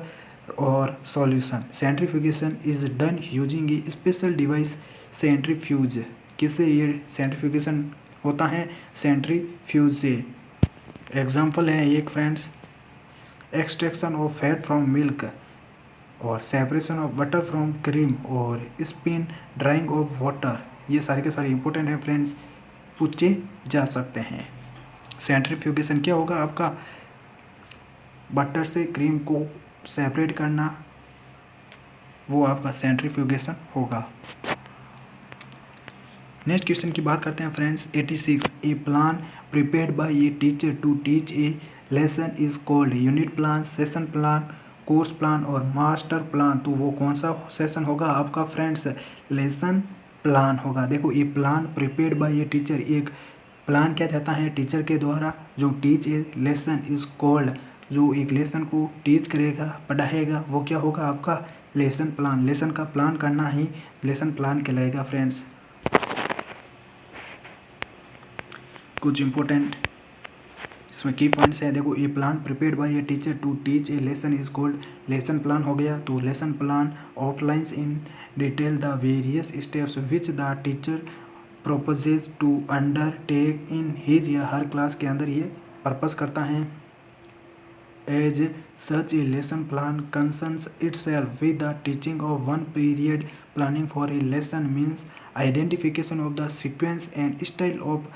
or solution. Centrifugation is done using a special device, centrifuge. किससे ये सेंट्रीफ्यूगेशन होता है, सेंट्रीफ्यूज से। एग्जाम्पल है एक friends, extraction of fat from milk, और separation of butter from cream, और स्पिन ड्राइंग ऑफ वाटर। ये सारे के सारे इंपॉर्टेंट हैं फ्रेंड्स, पूछे जा सकते हैं। सेंट्रीफ्यूगेशन क्या होगा आपका, बटर से क्रीम को सेपरेट करना, वो आपका सेंट्रीफ्यूगेशन होगा। नेक्स्ट क्वेश्चन की बात करते हैं friends 86, a plan prepared by a teacher to teach a lesson is called unit plan, session plan, course plan और मास्टर प्लान। तो वो कौन सा सेशन होगा आपका फ्रेंड्स, लेसन प्लान होगा। देखो ये plan prepared by a teacher, एक प्लान किया जाता है टीचर के द्वारा, जो teach a lesson is called, जो एक लेसन को टीच करेगा, पढ़ाएगा, वो क्या होगा आपका लेसन प्लान। लेसन का प्लान करना ही लेसन प्लान कहलाएगा फ्रेंड्स। कुछ इंपॉर्टेंट इसमें की पॉइंट्स हैं, देखो a plan prepared by a teacher to teach a lesson is called lesson plan हो गया। तो lesson plan outlines in detail the various steps which the teacher proposes to undertake in his या हर क्लास के अंदर ये पर्पस करता है। As such a lesson plan concerns itself with the teaching of one period. Planning for a lesson means identification of the sequence and style of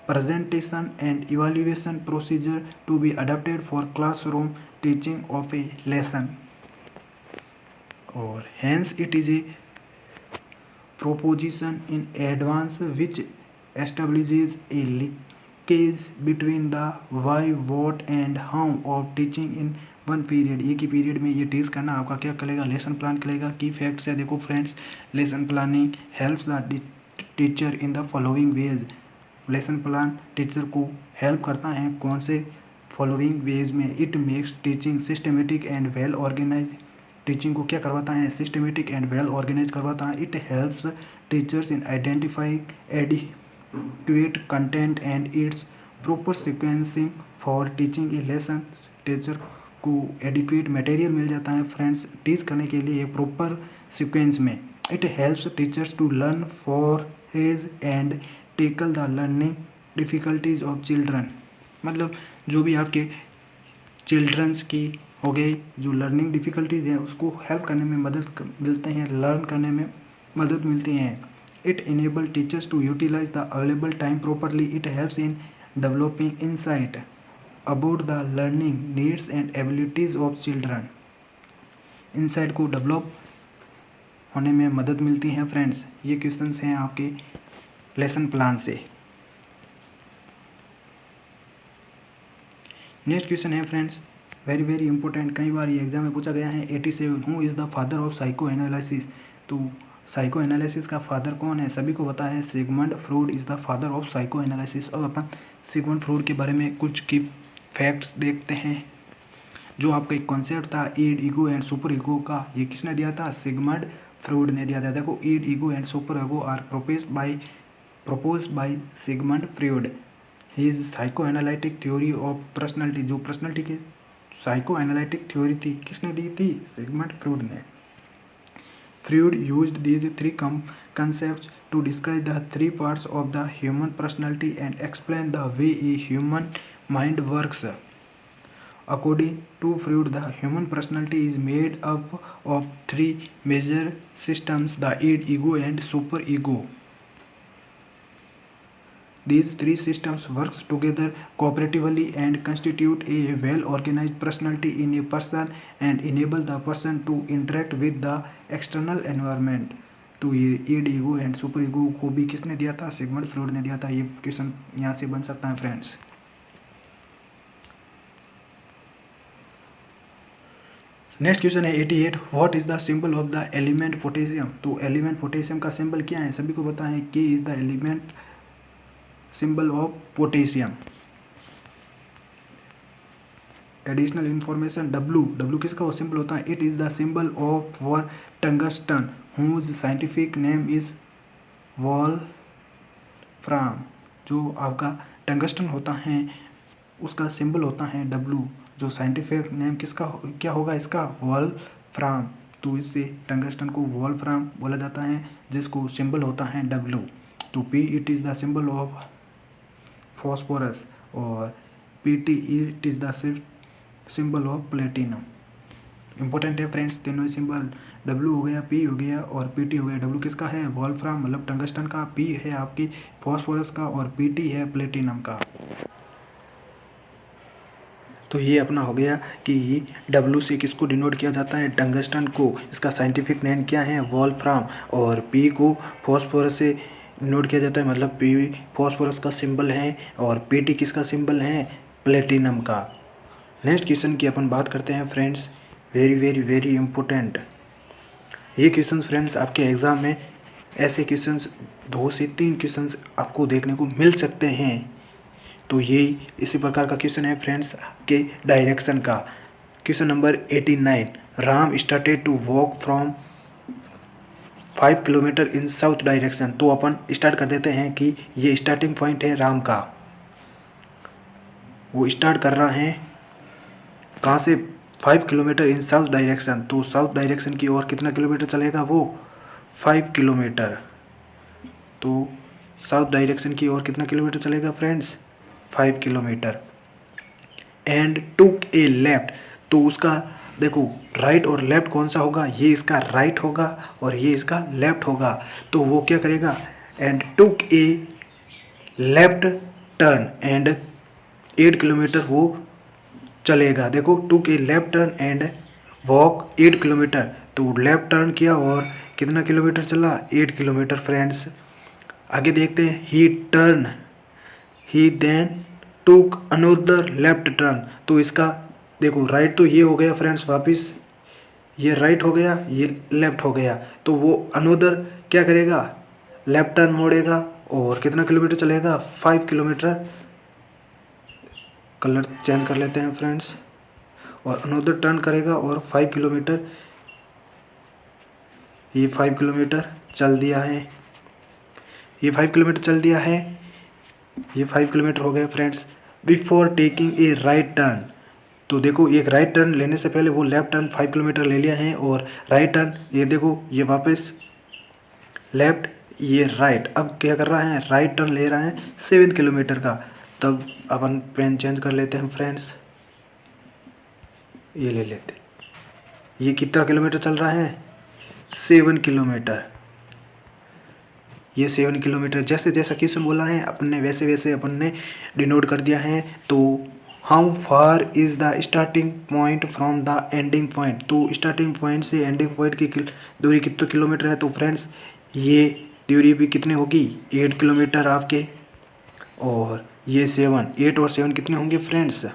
presentation and evaluation procedure to be adapted for classroom teaching of a lesson, or hence it is a proposition in advance which establishes a linkage between the why, what and how of teaching in one period. एक ही पीरियड में ये टीच करना आपका क्या करेगा, लेसन प्लान करेगा। की फैक्ट्स है देखो friends, lesson planning helps the teacher in the following ways. Lesson plan teacher को हेल्प करता है कौन से फॉलोइंग वेज में। It makes teaching systematic and well organise, teaching को क्या करवाता है, सिस्टमेटिक एंड वेल ऑर्गेनाइज करवाता है। It helps teachers in identifying adequate content and its proper sequencing for teaching a lesson. Teacher को एडिक्वेट मटेरियल मिल जाता है फ्रेंड्स टीच करने के लिए प्रॉपर सिक्वेंस में। It helps teachers to learn for his and tackle the learning difficulties of children. मतलब जो भी आपके चिल्ड्रंस की हो गई जो लर्निंग डिफ़िकल्टीज हैं उसको हेल्प करने में मदद मिलते हैं, लर्न करने में मदद मिलती हैं। It enable teachers to utilise the available time properly. It helps in developing insight about the learning needs and abilities of children. Insight को डेवलप होने में मदद मिलती है फ्रेंड्स। ये क्वेश्चंस हैं आपके लेसन प्लान से। नेक्स्ट क्वेश्चन है फ्रेंड्स वेरी इंपॉर्टेंट, कई बार ये एग्जाम में पूछा गया है 87, who is the father of psycho analysis. तो साइको एनालिसिस का फादर कौन है, सभी को पता है Sigmund Freud is the father of psycho analysis. अब अपन सिगमंड फ्रॉइड के बारे में कुछ की फैक्ट्स देखते हैं। जो आपका एक कॉन्सेप्ट था ईड, ईगो एंड सुपर ईगो का, ये किसने दिया था, सिगमंड फ्रॉइड ने दिया था। देखो id, ego and super ego are proposed by proposed by Sigmund Freud. His psychoanalytic theory of personality, जो पर्सनैलिटी की साइकोएनालिटिक थ्योरी थी, किसने दी थी? सिगमंड फ्रूड ने. Freud used these three concepts to describe the three parts of the human personality and explain the way a human mind works. According to Freud, the human personality is made up of three major systems: the id, ego, and superego. These three systems work together cooperatively and constitute a well-organized personality in a person and enable the person to interact with the external environment. तो ये id, ego and super ego को भी किसने दिया था? सिगमंड फ्रॉइड ने दिया था. ये क्वेश्चन यहाँ से बन सकता है फ्रेंड्स. नेक्स्ट क्वेश्चन है 88. What is the symbol of the element potassium? तो एलिमेंट पोटेशियम का सिंबल क्या है? सभी को पता है कि is the element symbol of potassium. Additional information W किसका सिंबल होता है? It is the symbol of for tungsten whose scientific name is wolfram. जो आपका टंगस्टन होता है उसका सिंबल होता है डब्ल्यू. जो साइंटिफिक नेम किसका क्या होगा इसका? वॉल्फ्राम. तो इससे टंगस्टन को वॉल्फ्राम बोला जाता है जिसको सिंबल होता है डब्ल्यू. तो P it is the symbol of phosphorus और PT it is the symbol of platinum. Important है फ्रेंड्स तीनों सिंबल. डब्ल्यू हो गया, पी हो गया और पीटी हो गया. डब्ल्यू किसका है? वॉल्फ्राम मतलब टंगस्टन का. पी है आपकी फॉस्फोरस का और पीटी है प्लेटिनम का. तो ये अपना हो गया कि डब्ल्यू से किसको डिनोट किया जाता है? टंगस्टन को. इसका साइंटिफिक नेम क्या है? वॉल्फ्राम. और पी को फॉस्फोरस से नोट किया जाता है मतलब पी फॉस्फोरस का सिंबल है और पीटी किसका सिंबल है? प्लेटिनम का. नेक्स्ट क्वेश्चन की अपन बात करते हैं friends. Very very very important ये क्वेश्चन फ्रेंड्स. आपके एग्ज़ाम में ऐसे क्वेश्चन 2 से 3 क्वेश्चन आपको देखने को मिल सकते हैं. तो ये इसी प्रकार का क्वेश्चन है फ्रेंड्स के डायरेक्शन का. Question number 89. Ram started to walk from 5 kilometre in south direction. तो अपन स्टार्ट कर देते हैं कि ये स्टार्टिंग पॉइंट है राम का. वो स्टार्ट कर रहा है कहाँ से? 5 किलोमीटर इन साउथ डायरेक्शन. तो साउथ डायरेक्शन की ओर कितना किलोमीटर चलेगा वो? 5 किलोमीटर. तो साउथ डायरेक्शन की ओर कितना किलोमीटर चलेगा friends? 5 kilometre. And took a left. तो उसका देखो राइट और लेफ्ट कौन सा होगा? ये इसका राइट होगा और ये इसका लेफ्ट होगा. तो वो क्या करेगा? And took a left turn and 8 kilometre वो चलेगा. देखो took a left turn and walk 8 kilometre. तो लेफ्ट टर्न किया और कितना किलोमीटर चला? 8 किलोमीटर फ्रेंड्स. आगे देखते हैं. He then took another left turn. तो इसका देखो राइट तो ये हो गया फ्रेंड्स. वापस ये राइट हो गया, ये लेफ्ट हो गया. तो वो अनदर क्या करेगा? लेफ्ट टर्न मोड़ेगा और कितना किलोमीटर चलेगा? 5 किलोमीटर. कलर चेंज कर लेते हैं फ्रेंड्स. और अनदर टर्न करेगा और 5 किलोमीटर. ये 5 किलोमीटर चल दिया है. ये 5 किलोमीटर चल दिया है. ये 5 किलोमीटर हो गए friends. Before taking a right turn. तो देखो एक राइट टर्न लेने से पहले वो लेफ्ट टर्न 5 किलोमीटर ले लिया है और राइट टर्न ये देखो ये वापस लेफ्ट ये राइट. अब क्या कर रहा है? राइट टर्न ले रहा है 7 किलोमीटर का. तब अपन पेन चेंज कर लेते हैं फ्रेंड्स. ये ले लेते. ये कितना किलोमीटर चल रहा है? 7 किलोमीटर. ये 7 किलोमीटर जैसे जैसा क्वेश्चन बोला है अपन ने वैसे वैसे अपन ने डिनोट कर दिया है. तो how far is the starting point from the ending point. तो स्टार्टिंग पॉइंट से एंडिंग पॉइंट की दूरी कितने किलोमीटर है? तो फ्रेंड्स ये दूरी भी कितनी होगी? 8 किलोमीटर आपके. और ये 8 और 7 कितने होंगे फ्रेंड्स?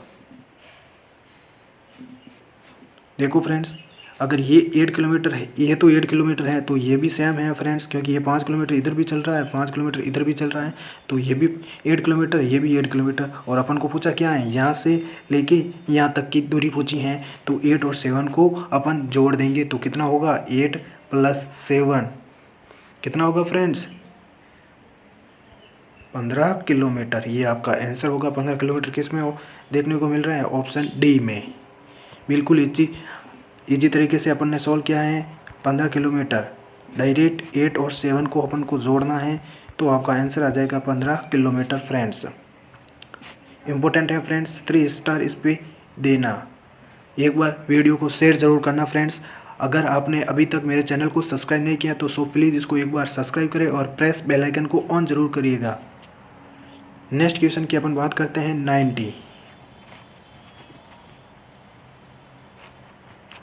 देखो फ्रेंड्स अगर ये 8 किलोमीटर है, ये तो 8 किलोमीटर है तो ये भी सेम है फ्रेंड्स क्योंकि ये 5 किलोमीटर इधर भी चल रहा है, 5 किलोमीटर इधर भी चल रहा है. तो ये भी 8 किलोमीटर, ये भी 8 किलोमीटर. और अपन को पूछा क्या है? यहाँ से लेके यहाँ तक की दूरी पूछी है. तो 8 और 7 को अपन जोड़ देंगे तो कितना होगा? 8 + 7 कितना होगा फ्रेंड्स? 15 किलोमीटर, ये आपका आंसर होगा। 15 किलोमीटर किस में देखने को मिल रहा है? ऑप्शन डी में। बिल्कुल इजी तरीके से अपन ने सॉल्व किया है। 15 किलोमीटर डायरेक्ट 8 और 7 को अपन को जोड़ना है, तो आपका आंसर आ जाएगा 15 किलोमीटर फ्रेंड्स। इम्पोर्टेंट है फ्रेंड्स, 3 स्टार इस पर देना। एक बार वीडियो को शेयर ज़रूर करना फ्रेंड्स। अगर आपने अभी तक मेरे चैनल को सब्सक्राइब नहीं किया तो सो प्लीज़ इसको एक बार सब्सक्राइब करें और प्रेस बेल आइकन को ऑन ज़रूर करिएगा। नेक्स्ट क्वेश्चन की अपन बात करते हैं 90।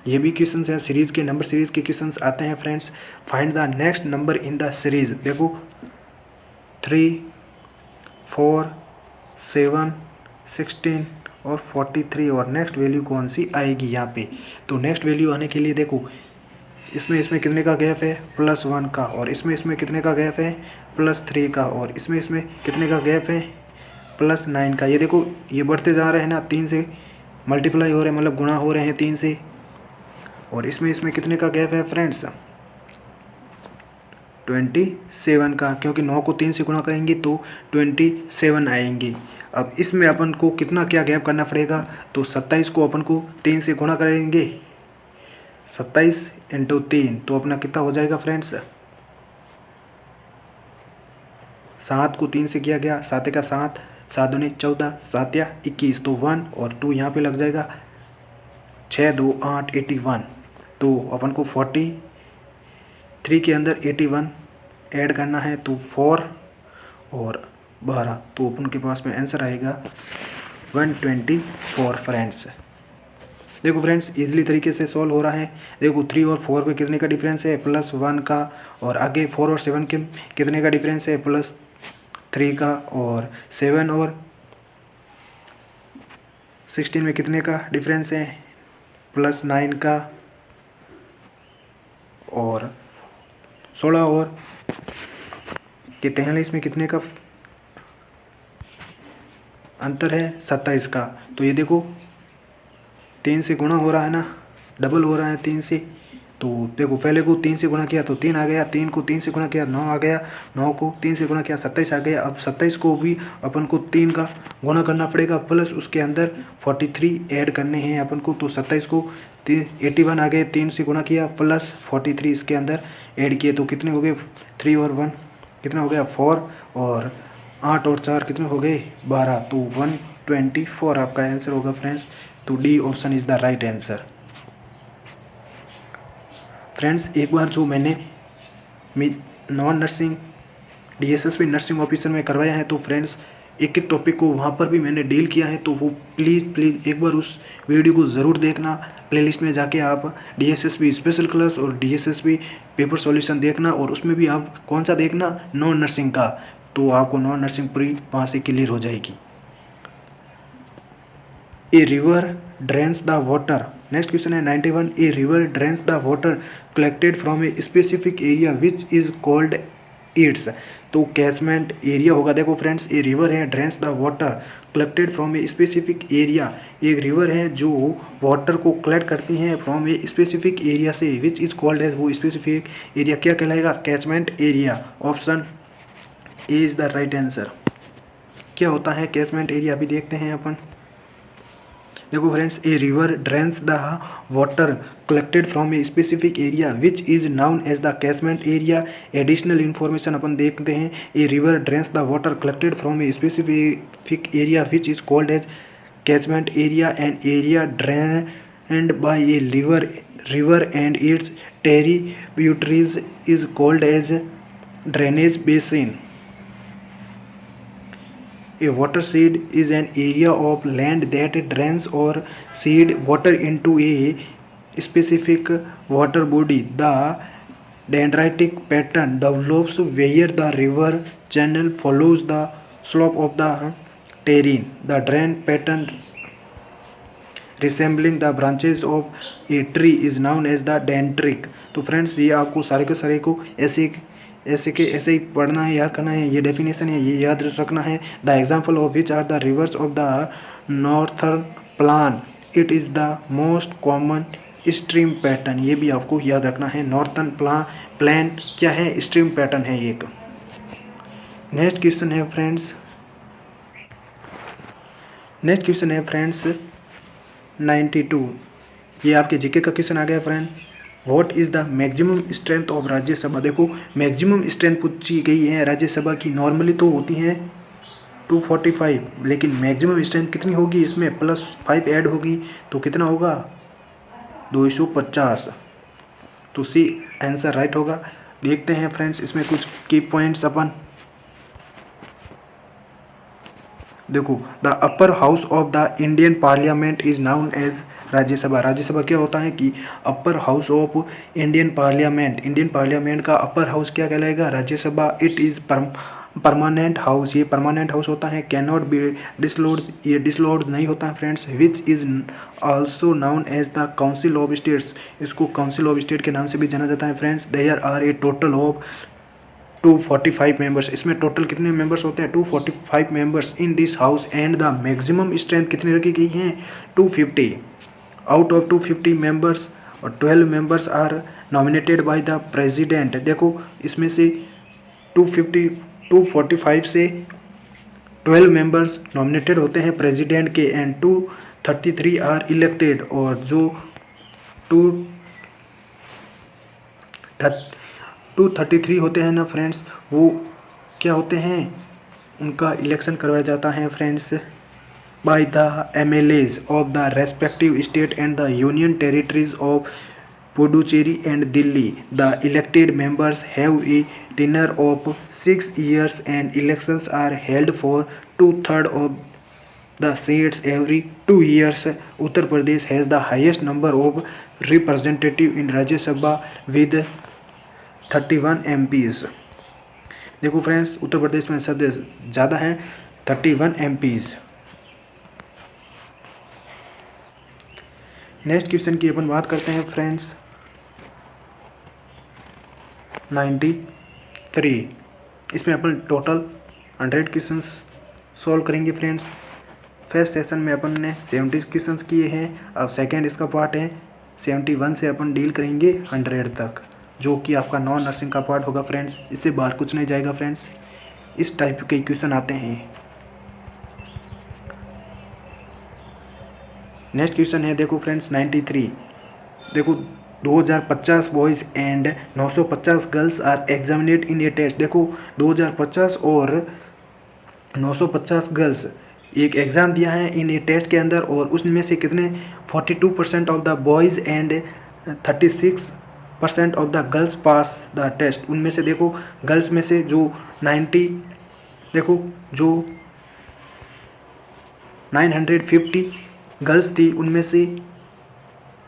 ये भी क्वेश्चन है सीरीज़ के, नंबर सीरीज़ के क्वेश्चंस आते हैं friends. Find the next number in the series. देखो 3, 4, 7, 16 और 43 और नेक्स्ट वैल्यू कौन सी आएगी यहाँ पे? तो नेक्स्ट वैल्यू आने के लिए देखो इसमें कितने का गैप है? +1 का। और इसमें कितने का गैप है? +3 का। और इसमें कितने का गैप है? +9 का। ये देखो ये बढ़ते जा रहे हैं ना, 3 से मल्टीप्लाई हो रहे हैं, मतलब गुणा हो रहे हैं 3 से। और इसमें कितने का गैप है फ्रेंड्स? 27 का, क्योंकि 9 को 3 से गुणा करेंगे तो 27 आएंगे। अब इसमें अपन को कितना क्या गैप करना पड़ेगा? तो 27 को अपन को 3 से गुणा करेंगे, 27 × 3 तो अपना कितना हो जाएगा फ्रेंड्स? 7 को 3 से किया गया, 7 का 7, 7 दूनी 14, 7 या 21, तो 1 और 2 यहाँ पे लग जाएगा, 6 2 8 81। तो अपन को 43 के अंदर 81 ऐड करना है, तो 4 और 12, तो अपन के पास में आंसर आएगा 124 फ्रेंड्स। देखो फ्रेंड्स इजीली तरीके से सॉल्व हो रहा है। देखो 3 और 4 में कितने का डिफरेंस है? +1 का। और आगे 4 और 7 के कितने का डिफरेंस है? +3 का। और 7 और 16 में कितने का डिफरेंस है? +9 का। और 16 और 43 में कितने का अंतर है? 27 का। तो ये देखो 3 से गुणा हो रहा है ना, डबल हो रहा है 3 से। तो देखो पहले को 3 से गुणा किया तो 3 आ गया, 3 को 3 से गुणा किया 9 आ गया, 9 को 3 से गुणा किया 27 आ गया। अब 27 को भी अपन को 3 का गुणा करना पड़ेगा, प्लस उसके अंदर 43 ऐड करने हैं अपन को। तो 27 को 81 आ गए, 3 से गुणा किया प्लस 43 इसके अंदर ऐड किए, तो कितने हो गए? 3 और 1 कितना हो गया? 4 और 8 और 4 कितने हो गए? 12। तो 124 आपका आंसर होगा फ्रेंड्स। तो D option is the right answer. Friends एक बार जो मैंने non nursing DSSP nursing officer में करवाया है, तो फ्रेंड्स एक एक टॉपिक को वहाँ पर भी मैंने डील किया है, तो वो प्लीज़ एक बार उस वीडियो को ज़रूर देखना। प्लेलिस्ट में जाके आप DSSP स्पेशल क्लास और DSSP पेपर सॉल्यूशन देखना, और उसमें भी आप कौन सा देखना? नॉन नर्सिंग का, तो आपको नॉन नर्सिंग पूरी वहाँ से क्लियर हो जाएगी। ए river drains the water. Next question है 91। ए river drains the water collected from a specific area which is called its. तो कैचमेंट एरिया होगा। देखो फ्रेंड्स ए रिवर है, drains the water collected from a specific area. एक रिवर है जो वाटर को कलेक्ट करती हैं फ्रॉम ए स्पेसिफिक एरिया से, विच इज कॉल्ड एज, वो स्पेसिफिक एरिया क्या कहलाएगा? Catchment area. Option A is the right answer. क्या होता है कैचमेंट एरिया अभी देखते हैं अपन। देखो friends a river drains the water collected from a specific area which is known as the catchment area. Additional information अपन देखते हैं। A river drains the water collected from a specific area which is called as catchment area. And area drained by a river and its tributaries is called as drainage basin. A watershed is an area of land that drains or seed water into a specific water body. The dendritic pattern develops where the river channel follows the slope of the terrain. The drain pattern resembling the branches of a tree is known as the dendritic. तो फ्रेंड्स ये आपको सारे के सारे को ऐसे ही पढ़ना है, याद करना है। ये डेफिनेशन है, ये याद रखना है। The example of which are the rivers of the northern plan. It is the most common stream pattern. ये भी आपको याद रखना है। नॉर्थर्न प्लान क्या है? स्ट्रीम पैटर्न है एक। नेक्स्ट क्वेश्चन है फ्रेंड्स 92। ये आपके जीके का क्वेश्चन आ गया friend. What is the maximum strength of Rajya Sabha. देखो मैक्सिमम स्ट्रेंथ पूछी गई है राज्यसभा की। नॉर्मली तो होती हैं 245, लेकिन मैक्सिमम स्ट्रेंथ कितनी होगी, इसमें +5 ऐड होगी तो कितना होगा 250। तो सी आंसर राइट होगा। देखते हैं फ्रेंड्स इसमें कुछ की पॉइंट्स अपन। देखो the upper house of the Indian parliament is known as Rajya Sabha. Rajya Sabha क्या होता है कि upper house of Indian parliament का अपर हाउस क्या कहलाएगा, Rajya Sabha. It is permanent house, ये परमानेंट हाउस होता है। कैन नॉट बी डिसलॉज, ये डिसलॉज नहीं होता है friends. Which is also known as the council of states, इसको काउंसिल ऑफ स्टेट के नाम से भी जाना जाता है friends. There are a total of 245 members. इसमें टोटल कितने मेंबर्स होते हैं 245 members in this house and the maximum strength कितनी रखी गई है 250। आउट ऑफ 250 मेंबर्स और 12 members are nominated by the president. देखो इसमें से 245 से 12 मेंबर्स नॉमिनेटेड होते हैं प्रेसिडेंट के एंड 233 आर इलेक्टेड। और जो 233 होते हैं ना फ्रेंड्स, वो क्या होते हैं, उनका इलेक्शन करवाया जाता है friends by the MLAs of the respective state and the union territories of Puducherry and Delhi. The elected members have a tenure of 6 years and elections are held for 2/3 of the seats every 2 years. Uttar Pradesh has the highest number of representative in Rajya Sabha with 31 MPs. देखो फ्रेंड्स उत्तर प्रदेश में सबसे ज़्यादा हैं 31 MPs। नेक्स्ट क्वेश्चन की अपन बात करते हैं फ्रेंड्स 93। इसमें अपन टोटल 100 क्वेश्चंस सॉल्व करेंगे फ्रेंड्स। फर्स्ट सेशन में अपन ने 70 क्वेश्चंस किए हैं। अब सेकंड इसका पार्ट है 71 से अपन डील करेंगे 100 तक, जो कि आपका नॉन नर्सिंग का पार्ट होगा फ्रेंड्स। इससे बाहर कुछ नहीं जाएगा फ्रेंड्स। इस टाइप के क्वेश्चन आते हैं। नेक्स्ट क्वेश्चन है देखो फ्रेंड्स 93। देखो 2050 boys and 950 girls are examined in a test. देखो 2050 और 950 गर्ल्स एक एग्ज़ाम दिया है इन ए टेस्ट के अंदर, और उसमें से कितने 42% of the boys and 36% of the girls pass the test. उनमें से देखो गर्ल्स में से जो 950 गर्ल्स थी, उनमें से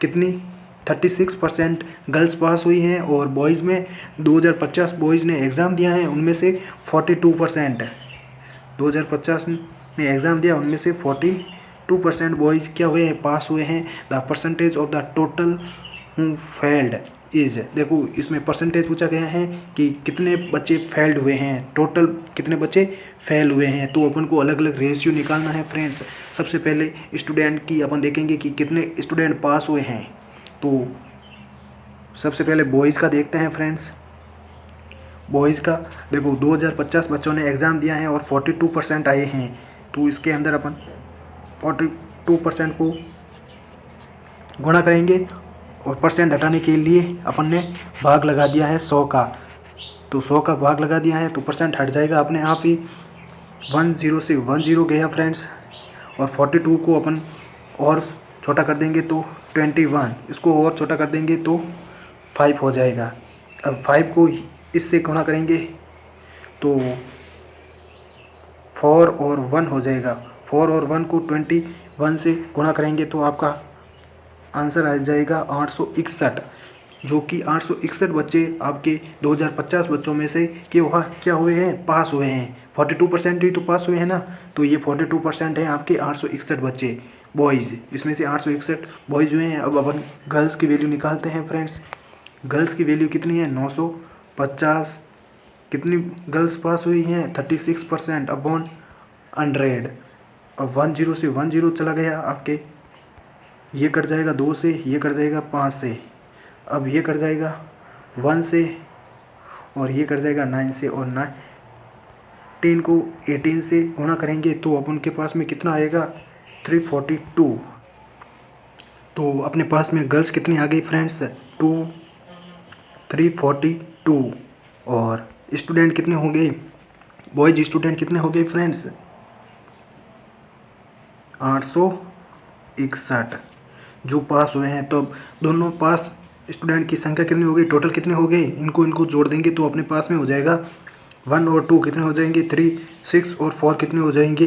कितनी 36% गर्ल्स पास हुई हैं, और बॉयज़ में 2050 बॉयज़ ने एग्ज़ाम दिया है, उनमें से 42%। 2050 ने एग्ज़ाम दिया, उनमें से 42% बॉयज़ क्या हुए हैं, पास हुए हैं। The percentage of the total who failed is. देखो इसमें परसेंटेज पूछा गया है कि कितने बच्चे फेल्ड हुए हैं, टोटल कितने बच्चे फेल हुए हैं। तो अपन को अलग अलग रेशियो निकालना है फ्रेंड्स। सबसे पहले स्टूडेंट की अपन देखेंगे कि कितने स्टूडेंट पास हुए हैं। तो सबसे पहले बॉयज़ का देखते हैं फ्रेंड्स। बॉयज़ का देखो 2050 बच्चों ने एग्ज़ाम दिया है और 42% आए हैं। तो इसके अंदर अपन 42% को गुणा करेंगे, और परसेंट हटाने के लिए अपन ने भाग लगा दिया है 100 का। तो 100 का भाग लगा दिया है तो परसेंट हट जाएगा अपने आप ही। 10 से 10 गया फ्रेंड्स, और 42 को अपन और छोटा कर देंगे तो 21, इसको और छोटा कर देंगे तो 5 हो जाएगा। अब 5 को इससे गुणा करेंगे तो 4 और 1 हो जाएगा। 4 और 1 को 21 से गुणा करेंगे तो आपका आंसर आ जाएगा 861, जो कि 861 बच्चे आपके 2050 बच्चों में से क्या हुए हैं, पास हुए हैं। 42% ही तो पास हुए हैं ना, तो ये 42% हैं आपके 861 बच्चे बॉयज़। इसमें से 861 बॉयज़ हुए हैं। अब अपन गर्ल्स की वैल्यू निकालते हैं फ्रेंड्स। गर्ल्स की वैल्यू कितनी है 950। कितनी गर्ल्स पास हुई हैं 36% अपॉन 100। अब 10 से 10 चला गया आपके, ये कट जाएगा 2 से, ये कट जाएगा 5 से। अब ये कट जाएगा 1 से, और ये कट जाएगा 9 से, और 10 को 18 से गुणा करेंगे तो अपन के पास में कितना आएगा 342। तो अपने पास में गर्ल्स कितनी आ गई फ्रेंड्स 342 और स्टूडेंट कितने हो गए बॉयज स्टूडेंट कितने हो गए फ्रेंड्स 861 जो पास हुए हैं। तो अब दोनों पास स्टूडेंट की संख्या कितनी हो गई टोटल कितने हो गए इनको जोड़ देंगे तो अपने पास में हो जाएगा 1 और 2 कितने हो जाएंगे 3, 6 और 4 कितने हो जाएंगे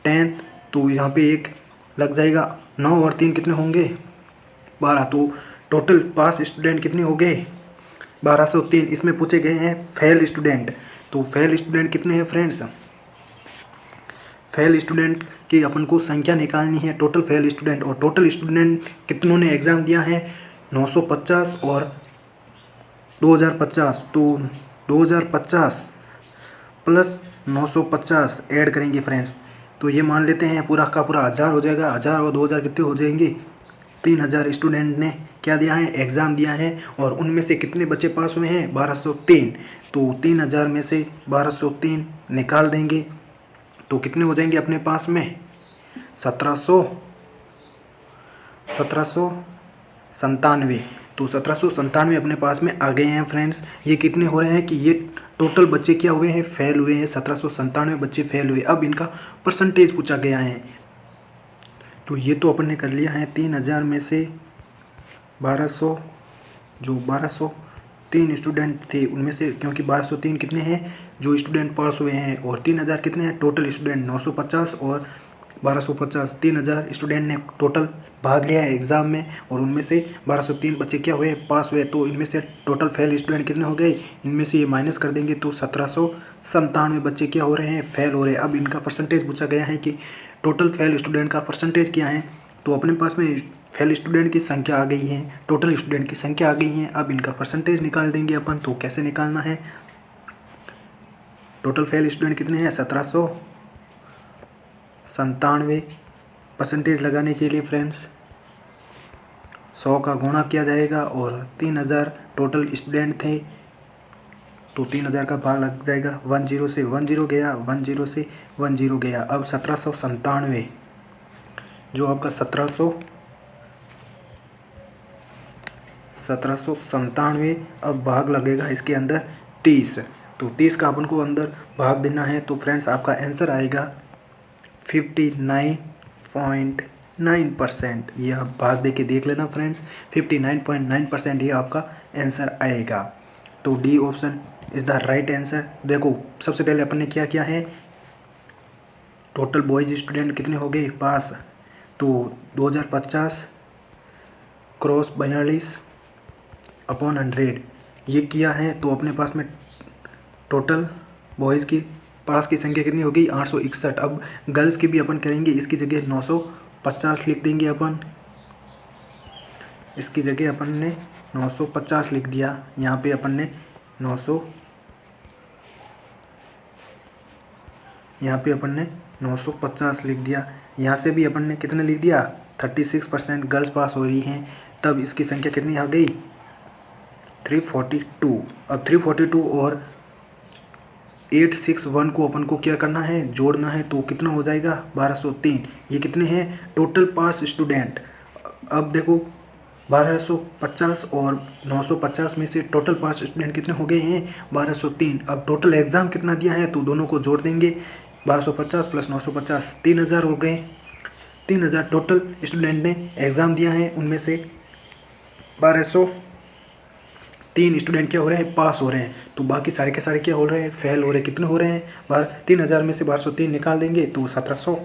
10। तो यहाँ पे एक लग जाएगा 9 और 3 कितने होंगे 12। तो टोटल पास स्टूडेंट कितने हो गए 1203। इसमें पूछे गए हैं फेल स्टूडेंट। तो फेल स्टूडेंट कितने हैं फ्रेंड्स फेल स्टूडेंट की अपन को संख्या निकालनी है टोटल फेल स्टूडेंट। और टोटल स्टूडेंट कितनों ने एग्ज़ाम दिया है 950 और 2050। तो 2050 प्लस 950 ऐड करेंगे फ्रेंड्स। तो ये मान लेते हैं पूरा का पूरा 1000 हो जाएगा। 1000 और 2000 कितने हो जाएंगे 3000 स्टूडेंट ने क्या दिया है एग्ज़ाम दिया है। और उनमें से कितने बच्चे पास हुए हैं 1203। तो 3000 में से 1203 निकाल देंगे तो कितने हो जाएंगे अपने पास में 1797। तो 1797 अपने पास में आ गए हैं फ्रेंड्स। ये कितने हो रहे हैं कि ये टोटल बच्चे क्या हुए हैं फेल हुए हैं 1797 बच्चे फेल हुए। अब इनका परसेंटेज पूछा गया है। तो ये तो अपन ने कर लिया है 3000 में से 1200 जो 1203 स्टूडेंट थे उनमें से क्योंकि 1203 कितने हैं जो स्टूडेंट पास हुए हैं और 3000 कितने हैं टोटल स्टूडेंट 950 और 1250 3000 स्टूडेंट ने टोटल भाग लिया है एग्ज़ाम में। और उनमें से 1203 बच्चे क्या हुए पास हुए। तो इनमें से टोटल फेल स्टूडेंट कितने हो गए इनमें से ये माइनस कर देंगे तो 1797 बच्चे क्या हो रहे हैं फेल हो रहे हैं। अब इनका परसेंटेज पूछा गया है कि टोटल फेल स्टूडेंट का परसेंटेज क्या है। तो अपने पास में फेल स्टूडेंट की संख्या आ गई है टोटल स्टूडेंट की संख्या आ गई है। अब इनका परसेंटेज निकाल देंगे अपन। तो कैसे निकालना है टोटल फेल स्टूडेंट कितने हैं 1797। परसेंटेज लगाने के लिए फ्रेंड्स 100 का गुणा किया जाएगा और 3000 टोटल स्टूडेंट थे तो 3000 का भाग लग जाएगा 10 से 10 गया 10 से 10 गया। अब 1797 जो आपका 1797 अब भाग लगेगा इसके अंदर 30। तो 30 का अपन को अंदर भाग देना है। तो फ्रेंड्स आपका आंसर आएगा 59.9%। ये आप भाग दे के देख लेना फ्रेंड्स 59.9% ये आपका आंसर आएगा। तो D option is the right answer. देखो सबसे पहले अपन ने क्या किया है टोटल बॉयज स्टूडेंट कितने हो गए पास। तो 2050 क्रॉस 42 अपॉन 100 ये किया है। तो अपने पास में टोटल बॉयज़ की पास की संख्या कितनी होगी 861। अब गर्ल्स की भी अपन करेंगे इसकी जगह 950 लिख देंगे अपन। इसकी जगह अपन ने 950 लिख दिया। यहाँ पे अपन ने 950 लिख दिया। यहाँ से भी अपन ने कितने लिख दिया 36% गर्ल्स पास हो रही हैं। तब इसकी संख्या कितनी आ गई 342। अब 342 और 861 को अपन को क्या करना है जोड़ना है। तो कितना हो जाएगा 1203। ये कितने हैं टोटल पास स्टूडेंट। अब देखो 1250 और 950 में से टोटल पास स्टूडेंट कितने हो गए हैं 1203। अब टोटल एग्ज़ाम कितना दिया है तो दोनों को जोड़ देंगे 1250 प्लस 950 3000 हो गए। 3000 टोटल स्टूडेंट ने एग्ज़ाम दिया है उनमें से 1203 स्टूडेंट क्या हो रहे हैं पास हो रहे हैं। तो बाकी सारे के सारे क्या हो रहे हैं फेल हो रहे हैं। कितने हो रहे हैं 3000 में से 1203 निकाल देंगे तो 1700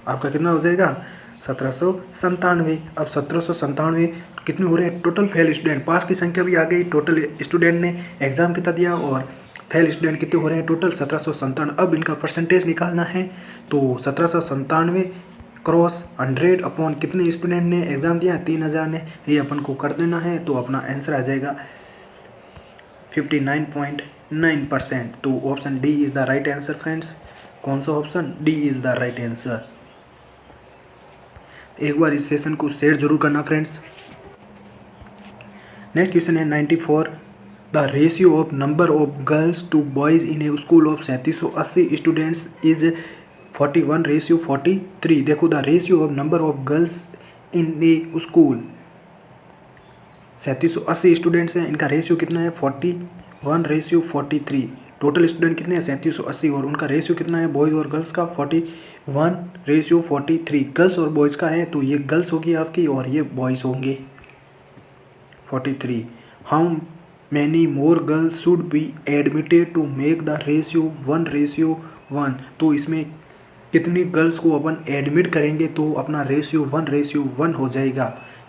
आपका कितना हो जाएगा 1797। अब 1797 कितने हो रहे हैं टोटल फेल स्टूडेंट। पास की संख्या भी आ गई टोटल स्टूडेंट ने एग्ज़ाम कितना दिया और फेल स्टूडेंट कितने हो रहे हैं टोटल 1797। अब इनका परसेंटेज निकालना है। तो 1797 क्रॉस 100 अपॉन कितने स्टूडेंट ने एग्ज़ाम दिया 3000 ने ये अपन को कर देना है। तो अपना आंसर आ जाएगा 59.9%। तो option D is the right answer friends. कौन सा option D is the right answer. एक बार इस सेशन को शेयर जरूर करना फ्रेंड्स। नेक्स्ट क्वेश्चन है 94 the ratio of number of girls to boys in a school of 3780 students is 41:43। देखो the ratio of number of girls in a school, 3780 students हैं, इनका रेशियो कितना है 41:43। टोटल स्टूडेंट कितने हैं 3780 और उनका रेशियो कितना है बॉयज़ और गर्ल्स का 41:43। गर्ल्स और बॉयज़ का है तो ये गर्ल्स होगी आपकी और ये बॉयज़ होंगे 43। How many more girls should be admitted to make the ratio 1:1। तो इसमें कितनी गर्ल्स को अपन एडमिट करेंगे तो अपना रेशियो 1:1 हो जाएगा।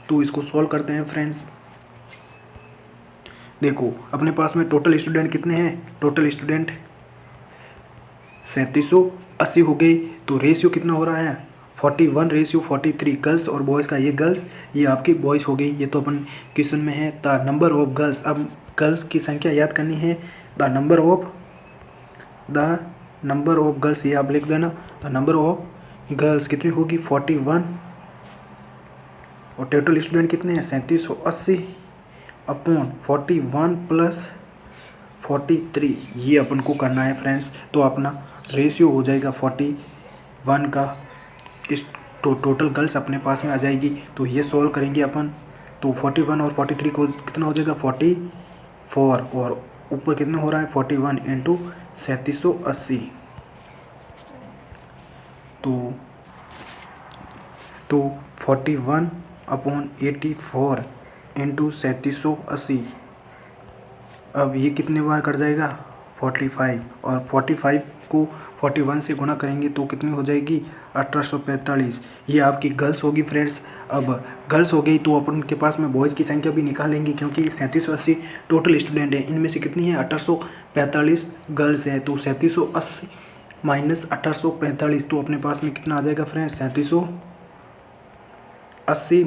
तो इसको सॉल्व करते हैं फ्रेंड्स। देखो अपने पास में टोटल स्टूडेंट कितने हैं, टोटल स्टूडेंट 3780 हो गई, तो रेशियो कितना हो रहा है 41:43। गर्ल्स और बॉयज़ का, ये गर्ल्स ये आपकी बॉयज़ हो गई, ये तो अपन क्वेश्चन में है। द नंबर ऑफ गर्ल्स, अब गर्ल्स की संख्या याद करनी है। द नंबर ऑफ गर्ल्स, ये आप लिख देना। द नंबर ऑफ गर्ल्स कितनी होगी 41 और टोटल स्टूडेंट कितने हैं 3780 अपॉन 41 + 43, ये अपन को करना है फ्रेंड्स। तो अपना रेशियो हो जाएगा 41 का, इस टोटल गर्ल्स अपने पास में आ जाएगी। तो ये सॉल्व करेंगे अपन, तो 41 और 43 को कितना हो जाएगा 44 और ऊपर कितना हो रहा है 41 × 3780। तो 41/84 × 3780। अब ये कितने बार कट जाएगा 45 और 45 को 41 से गुणा करेंगे तो कितनी हो जाएगी 1845। ये आपकी गर्ल्स होगी फ्रेंड्स। अब गर्ल्स हो गई तो अपन के पास में बॉयज़ की संख्या भी निकालेंगे क्योंकि 3780 टोटल स्टूडेंट है, इनमें से कितनी है 1845 गर्ल्स है। तो 3780 - 1845, तो अपने पास में कितना आ जाएगा फ्रेंड्स 3780 -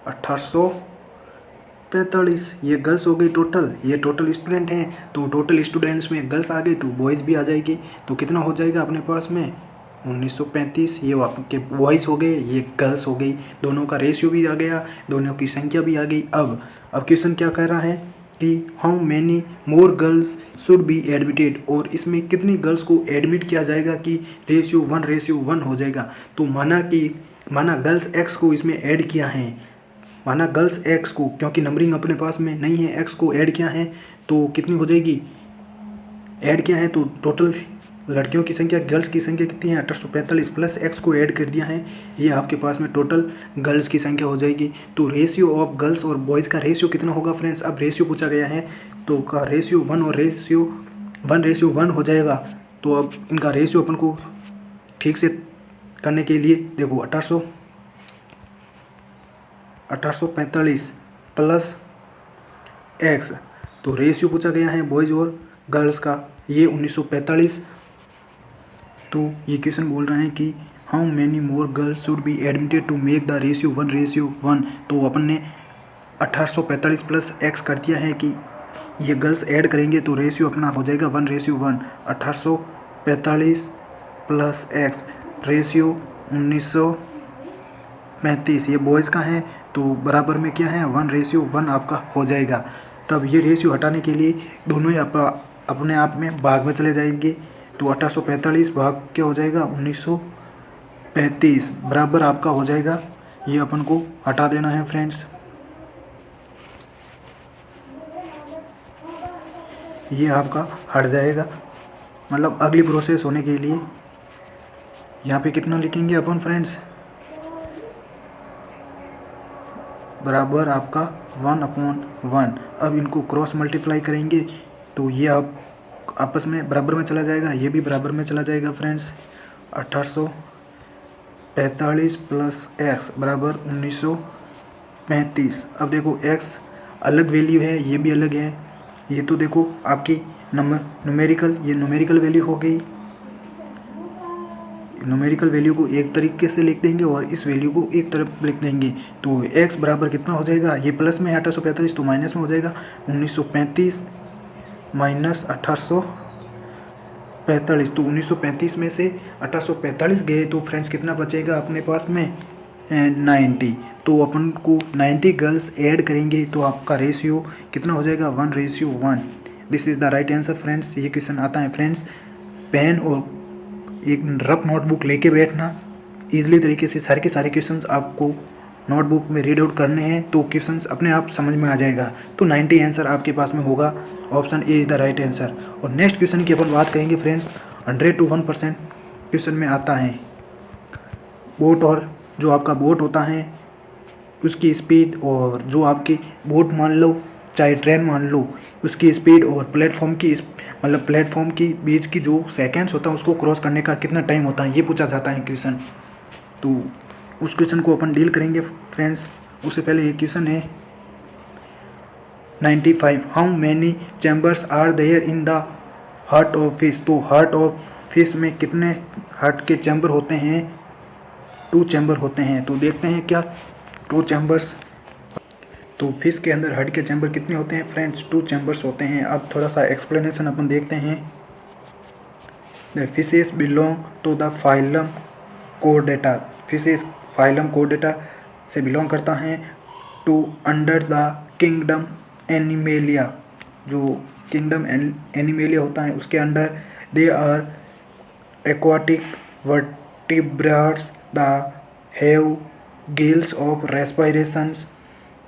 1845। ये गर्ल्स हो गई टोटल, ये टोटल स्टूडेंट हैं। तो टोटल स्टूडेंट्स में गर्ल्स आ गई तो बॉयज़ भी आ जाएगी। तो कितना हो जाएगा अपने पास में 1935। ये आपके बॉयज़ हो गए, ये गर्ल्स हो गई, दोनों का रेशियो भी आ गया, दोनों की संख्या भी आ गई। अब क्वेश्चन क्या कह रहा है कि how many more girls should be admitted, और इसमें कितनी गर्ल्स को एडमिट किया जाएगा कि रेशियो 1:1 हो जाएगा। तो माना गर्ल्स एक्स को इसमें ऐड किया है, माना गर्ल्स एक्स को, क्योंकि नंबरिंग अपने पास में नहीं है, एक्स को ऐड किया है तो कितनी हो जाएगी, ऐड किया है तो टोटल लड़कियों की संख्या, गर्ल्स की संख्या कितनी है 1845 प्लस एक्स को ऐड कर दिया है, ये आपके पास में टोटल गर्ल्स की संख्या हो जाएगी। तो रेशियो ऑफ गर्ल्स और बॉयज़ का रेशियो कितना होगा फ्रेंड्स। अब रेशियो पूछा गया है तो का रेशियो 1 और रेशियो 1:1 हो जाएगा। तो अब इनका रेशियो अपन को ठीक से करने के लिए देखो 1845 प्लस एक्स, तो रेशियो पूछा गया है बॉयज़ और गर्ल्स का, ये 1945। तो ये क्वेश्चन बोल रहे हैं कि how many more girls should be admitted to make the ratio 1:1। तो अपन ने 1845 प्लस एक्स कर दिया है कि ये गर्ल्स ऐड करेंगे तो रेशियो अपना हो जाएगा 1:1। 1845 प्लस एक्स रेशियो 1935, ये बॉयज़ का है तो बराबर में क्या है 1:1 आपका हो जाएगा। तब ये रेशियो हटाने के लिए दोनों ही अपने आप में भाग में चले जाएंगे। तो 1845 भाग क्या हो जाएगा 1935 बराबर आपका हो जाएगा, ये अपन को हटा देना है फ्रेंड्स। ये आपका हट जाएगा, मतलब अगली प्रोसेस होने के लिए यहाँ पे कितना लिखेंगे अपन फ्रेंड्स, बराबर आपका 1/1। अब इनको क्रॉस मल्टीप्लाई करेंगे तो ये आप आपस में बराबर में चला जाएगा, ये भी बराबर में चला जाएगा फ्रेंड्स। 1845 प्लस एक्स बराबर 1935। अब देखो एक्स अलग वैल्यू है, ये भी अलग है, ये तो देखो आपकी न्यूमेरिकल, ये न्यूमेरिकल वैल्यू हो गई। न्यूमेरिकल वैल्यू को एक तरीके से लिख देंगे और इस वैल्यू को एक तरफ लिख देंगे। तो x बराबर कितना हो जाएगा, ये प्लस में है 1845 तो माइनस में हो जाएगा 1935 माइनस 1845। तो 1935 में से 1845 गए तो फ्रेंड्स कितना बचेगा अपने पास में 90। तो अपन को 90 गर्ल्स ऐड करेंगे तो आपका रेशियो कितना हो जाएगा 1:1। This is the right answer friends. ये क्वेश्चन आता है फ्रेंड्स। पेन और एक रफ नोटबुक लेके बैठना, ईजिली तरीके से सारे के सारे क्वेश्चंस आपको नोटबुक में रीड आउट करने हैं तो क्वेश्चंस अपने आप समझ में आ जाएगा। तो 90 आंसर आपके पास में होगा, option A is the right answer. और नेक्स्ट क्वेश्चन की अपन बात करेंगे फ्रेंड्स। 100 to 1% क्वेश्चन में आता है बोट, और जो आपका बोट होता है उसकी स्पीड, और जो आपकी बोट मान लो चाहे ट्रेन मान लो, उसकी स्पीड और प्लेटफॉर्म की मतलब प्लेटफॉर्म की बीच की जो सेकेंड्स होता है उसको क्रॉस करने का कितना टाइम होता है, ये पूछा जाता है क्वेश्चन। तो उस क्वेश्चन को अपन डील करेंगे फ्रेंड्स। उससे पहले एक क्वेश्चन है 95 how many chambers are there in the heart of fish. तो हार्ट ऑफ फिश में कितने हार्ट के चैम्बर होते हैं? 2 चैम्बर होते हैं। तो देखते हैं क्या 2 चैम्बर्स। तो फिश के अंदर हार्ट के चैम्बर कितने होते हैं फ्रेंड्स? 2 चैम्बर्स होते हैं। अब थोड़ा सा एक्सप्लेनेशन अपन देखते हैं। The fishes belong to the phylum Chordata. Fishes phylum Chordata से बिलोंग करता है to under the kingdom Animalia. जो किंगडम एनिमेलिया होता है उसके under they are aquatic vertebrates the have gills of respirations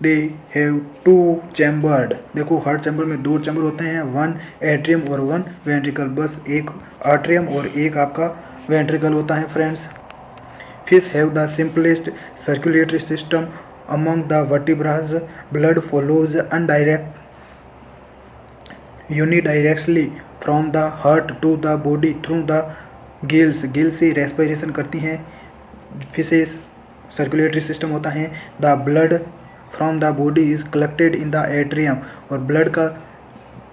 they have 2 chambered. देखो हार्ट चैम्बर में 2 चैम्बर होते हैं, 1 एट्रियम और 1 वेंट्रिकल। बस एक आर्ट्रियम और एक आपका वेंट्रिकल होता है friends. Fish have the simplest circulatory system among the vertebrates. Blood follows unidirectionally from the heart to the body through the gills. Gills से रेस्पिरेशन करती हैं फिशेस। सर्कुलेटरी सिस्टम होता है। The blood from the body is collected in the atrium. और ब्लड का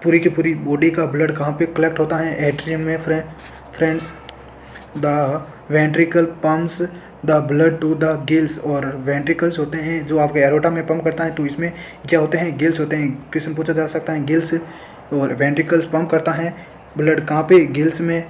पूरी की पूरी बॉडी का ब्लड कहाँ पे कलेक्ट होता है? एट्रियम में friends. The ventricle pumps the blood to the gills. और वेंट्रिकल्स होते हैं जो आपके एरोटा में पंप करता है, तो इसमें क्या होते हैं? गिल्स होते हैं। क्वेश्चन पूछा जा सकता है गिल्स और वेंट्रिकल्स पंप करता है ब्लड कहाँ पे? गिल्स में।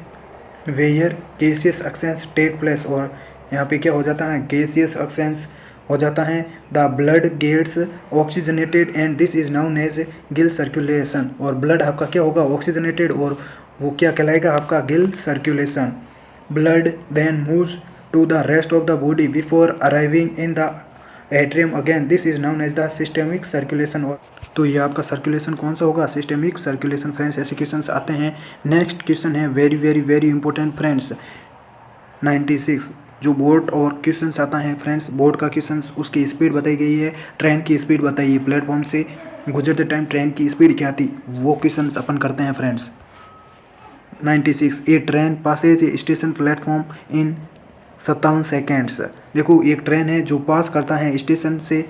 Where gaseous exchange take place. और यहाँ पे क्या हो जाता है? गैसियस एक्सचेंज हो जाता है। The blood gets oxygenated and this is known as gill circulation. और ब्लड आपका क्या होगा? ऑक्सीजनेटेड, और वो क्या कहलाएगा? आपका gill circulation. Blood then moves to the rest of the body before arriving in the atrium again, this is known as the systemic circulation. तो ये आपका सर्कुलेशन कौन सा होगा? Systemic circulation friends. ऐसे क्वेश्चंस आते हैं। नेक्स्ट क्वेश्चन है very very very important friends 96। जो बोर्ड और क्वेश्चंस आता है फ्रेंड्स, बोर्ड का क्वेश्चंस उसकी स्पीड बताई गई है, ट्रेन की स्पीड बताइए, प्लेटफॉर्म से गुजरते टाइम ट्रेन की स्पीड क्या थी, वो क्वेश्चंस अपन करते हैं friends. 96 a train passes a station platform in 57 seconds. देखो एक ट्रेन है जो पास करता है स्टेशन से,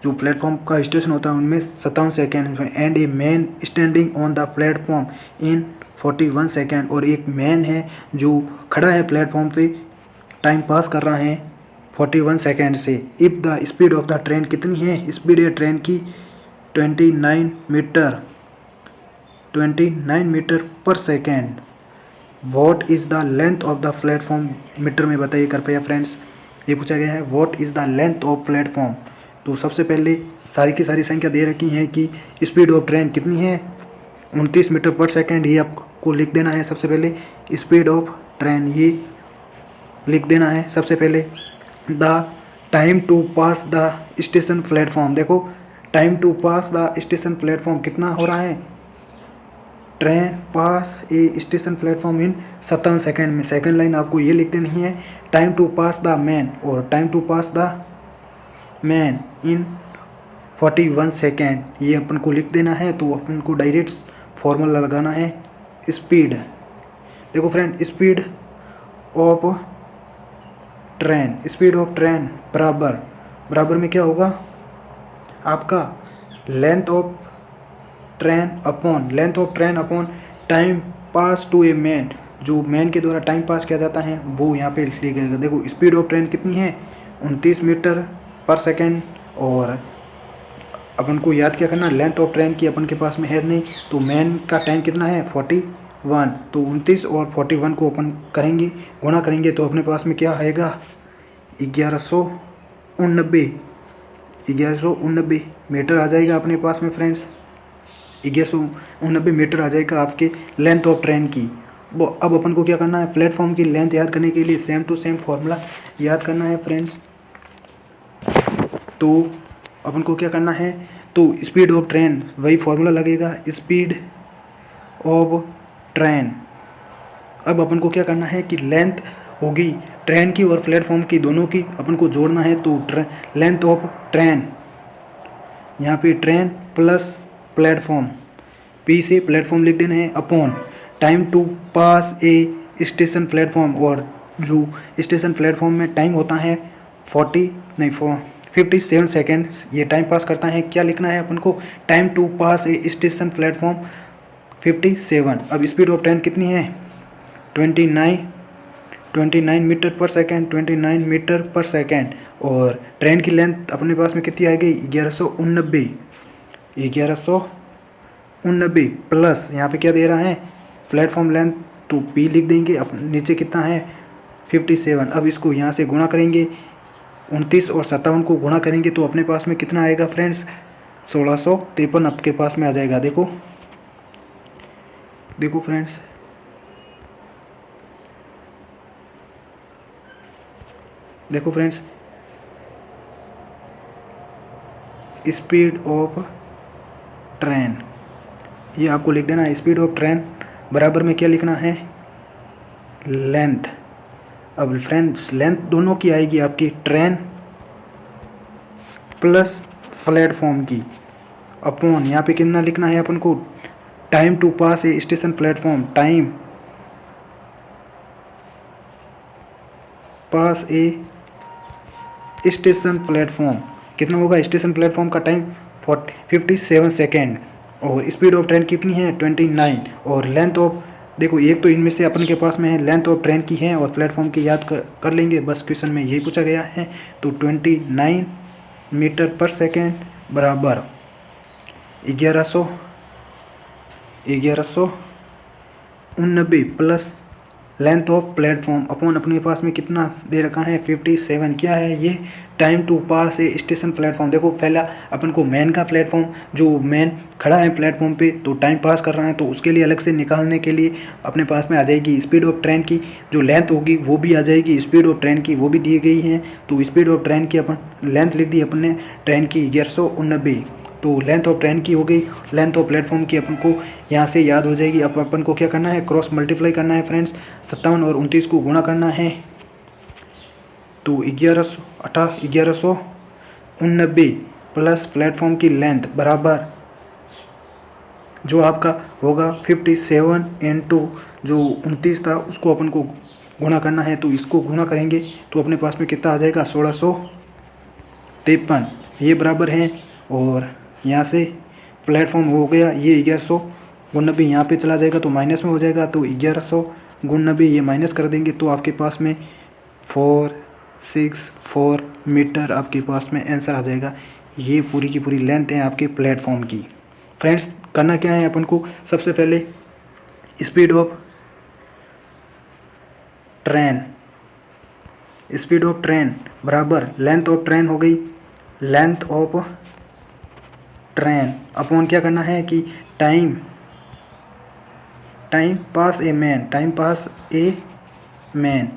जो प्लेटफॉर्म का स्टेशन होता है उनमें 57 सेकेंड में। And a man standing on the platform in 41 second. और एक मैन है जो खड़ा है प्लेटफॉर्म पे, टाइम पास कर रहा है 41 सेकेंड से। If the speed of the train कितनी है? स्पीड है ट्रेन की 29 metre per second. What is the length of the platform? Metre में बताइए कृपया फ्रेंड्स, ये पूछा गया है। What is the length of platform? तो सबसे पहले सारी की सारी संख्या दे रखी है कि स्पीड ऑफ ट्रेन कितनी है? 29 मीटर पर सेकेंड। ये आपको लिख देना है सबसे पहले। स्पीड ऑफ ट्रेन ये लिख देना है सबसे पहले। The time to pass the station platform. देखो time to pass the station platform कितना हो रहा है? Train pass a station platform in 57 second में। सेकेंड लाइन आपको ये लिख देनी है। Time to pass the man, और time to pass the man in 41 second, ये अपन को लिख देना है। तो अपन को डायरेक्ट फॉर्मूला लगाना है स्पीड। देखो फ्रेंड, स्पीड ऑफ ट्रेन बराबर में क्या होगा आपका? Length of train upon time pass to a man. जो मैन के द्वारा टाइम पास किया जाता है वो यहाँ पे लिखा जाएगा। देखो स्पीड ऑफ ट्रेन कितनी है? 29 मीटर पर सेकेंड। और अपन को याद क्या करना? लेंथ ऑफ ट्रेन की अपन के पास में है नहीं, तो मैन का टाइम कितना है? 41। तो 29 और 41 को अपन करेंगे, गुणा करेंगे, तो अपने पास में क्या आएगा? 1189। 1189 मीटर आ जाएगा अपने पास में फ्रेंड्स। 1189 मीटर आ जाएगा आपके लेंथ ऑफ ट्रेन की। वो अब अपन को क्या करना है, प्लेटफॉर्म की लेंथ याद करने के लिए सेम टू सेम फॉर्मूला याद करना है फ्रेंड्स। तो अपन को क्या करना है, तो स्पीड ऑफ ट्रेन वही फॉर्मूला लगेगा, स्पीड ऑफ ट्रेन। अब अपन को क्या करना है कि लेंथ होगी ट्रेन की और प्लेटफॉर्म की, दोनों की अपन को जोड़ना है। तो लेंथ ऑफ ट्रेन, यहाँ पे ट्रेन प्लस प्लेटफॉर्म, पी से प्लेटफॉर्म लिख देना है, upon time to pass a station platform. और जो स्टेशन प्लेटफॉर्म में टाइम होता है 57 सेकेंड, ये टाइम पास करता है। क्या लिखना है अपन को, time to pass a station platform 57। अब स्पीड ऑफ ट्रेन कितनी है, 29 metre per second, 29 metre per second. और ट्रेन की लेंथ अपने पास में कितनी आएगी, 1189 प्लस यहाँ पे क्या दे रहा है, प्लेटफॉर्म लेंथ, तो पी लिख देंगे। अब नीचे कितना है 57। अब इसको यहाँ से गुणा करेंगे, 29 और 57 को गुणा करेंगे तो अपने पास में कितना आएगा फ्रेंड्स, 1653 आपके पास में आ जाएगा। देखो फ्रेंड्स, देखो फ्रेंड्स, स्पीड ऑफ ट्रेन ये आपको लिख देना है। स्पीड ऑफ ट्रेन बराबर में क्या लिखना है, लेंथ। अब फ्रेंड्स लेंथ दोनों की आएगी आपकी, ट्रेन प्लस प्लेटफॉर्म की, अपॉन यहाँ पे कितना लिखना है अपन को, time to pass a station platform, time pass a station platform कितना होगा, स्टेशन प्लेटफॉर्म का टाइम 57 सेकेंड। और स्पीड ऑफ ट्रेन कितनी है, 29। और लेंथ ऑफ, देखो एक तो इनमें से अपन के पास में है, लेंथ ऑफ ट्रेन की है और प्लेटफॉर्म की याद कर लेंगे, बस क्वेश्चन में यही पूछा गया है। तो 29 मीटर पर सेकेंड बराबर 1189 plus length of platform upon अपने पास में कितना दे रखा है, 57। क्या है ये, time to pass a station platform. देखो पहला अपन को मैन का प्लेटफॉर्म, जो मैन खड़ा है प्लेटफॉर्म पे तो टाइम पास कर रहा है, तो उसके लिए अलग से निकालने के लिए अपने पास में आ जाएगी स्पीड ऑफ ट्रेन की जो लेंथ होगी वो भी आ जाएगी, स्पीड ऑफ ट्रेन की वो भी दी गई है। तो स्पीड ऑफ ट्रेन की अपन लेंथ लिख दी अपने ट्रेन की 1189, तो लेंथ ऑफ ट्रेन की हो गई। लेंथ ऑफ प्लेटफॉर्म की अपन को यहाँ से याद हो जाएगी। अब अपन को क्या करना है, क्रॉस मल्टीप्लाई करना है फ्रेंड्स, 57 और 29 को गुणा करना है। तो 1189 प्लस प्लेटफॉर्म की लेंथ बराबर जो आपका होगा 57 इंटू जो 29 था उसको अपन को गुणा करना है। तो इसको गुणा करेंगे तो अपने पास में कितना आ जाएगा, 1653, ये बराबर है। और यहाँ से प्लेटफॉर्म हो गया ये 1189, यहाँ पे चला जाएगा तो माइनस में हो जाएगा, तो 1189 ये माइनस कर देंगे तो आपके पास में 464 मीटर आपके पास में आंसर आ जाएगा। ये पूरी की पूरी लेंथ है आपके प्लेटफॉर्म की। फ्रेंड्स करना क्या है अपन को, सबसे पहले स्पीड ऑफ ट्रेन बराबर लेंथ ऑफ ट्रेन हो गई, लेंथ ऑफ ट्रेन अपॉन क्या करना है कि टाइम पास ए मैन।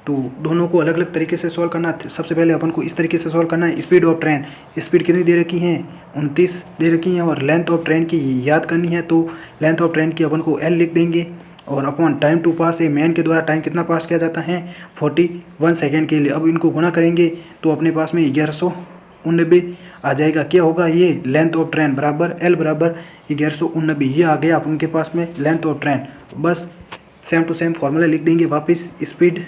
तो दोनों को अलग अलग तरीके से सॉल्व करना। सबसे पहले अपन को इस तरीके से सॉल्व करना है, स्पीड ऑफ ट्रेन, स्पीड कितनी दे रखी है, 29 दे रखी है, और लेंथ ऑफ ट्रेन की याद करनी है तो लेंथ ऑफ ट्रेन की अपन को एल लिख देंगे, और upon time to pass a man के द्वारा टाइम कितना पास किया जाता है, 41 सेकेंड के लिए। अब इनको गुणा करेंगे तो अपने पास में 1189 आ जाएगा। क्या होगा ये, लेंथ ऑफ ट्रेन बराबर एल बराबर 1189, ये आ गया अपन के पास में लेंथ ऑफ ट्रेन। बस सेम टू सेम फॉर्मूला लिख देंगे वापस, स्पीड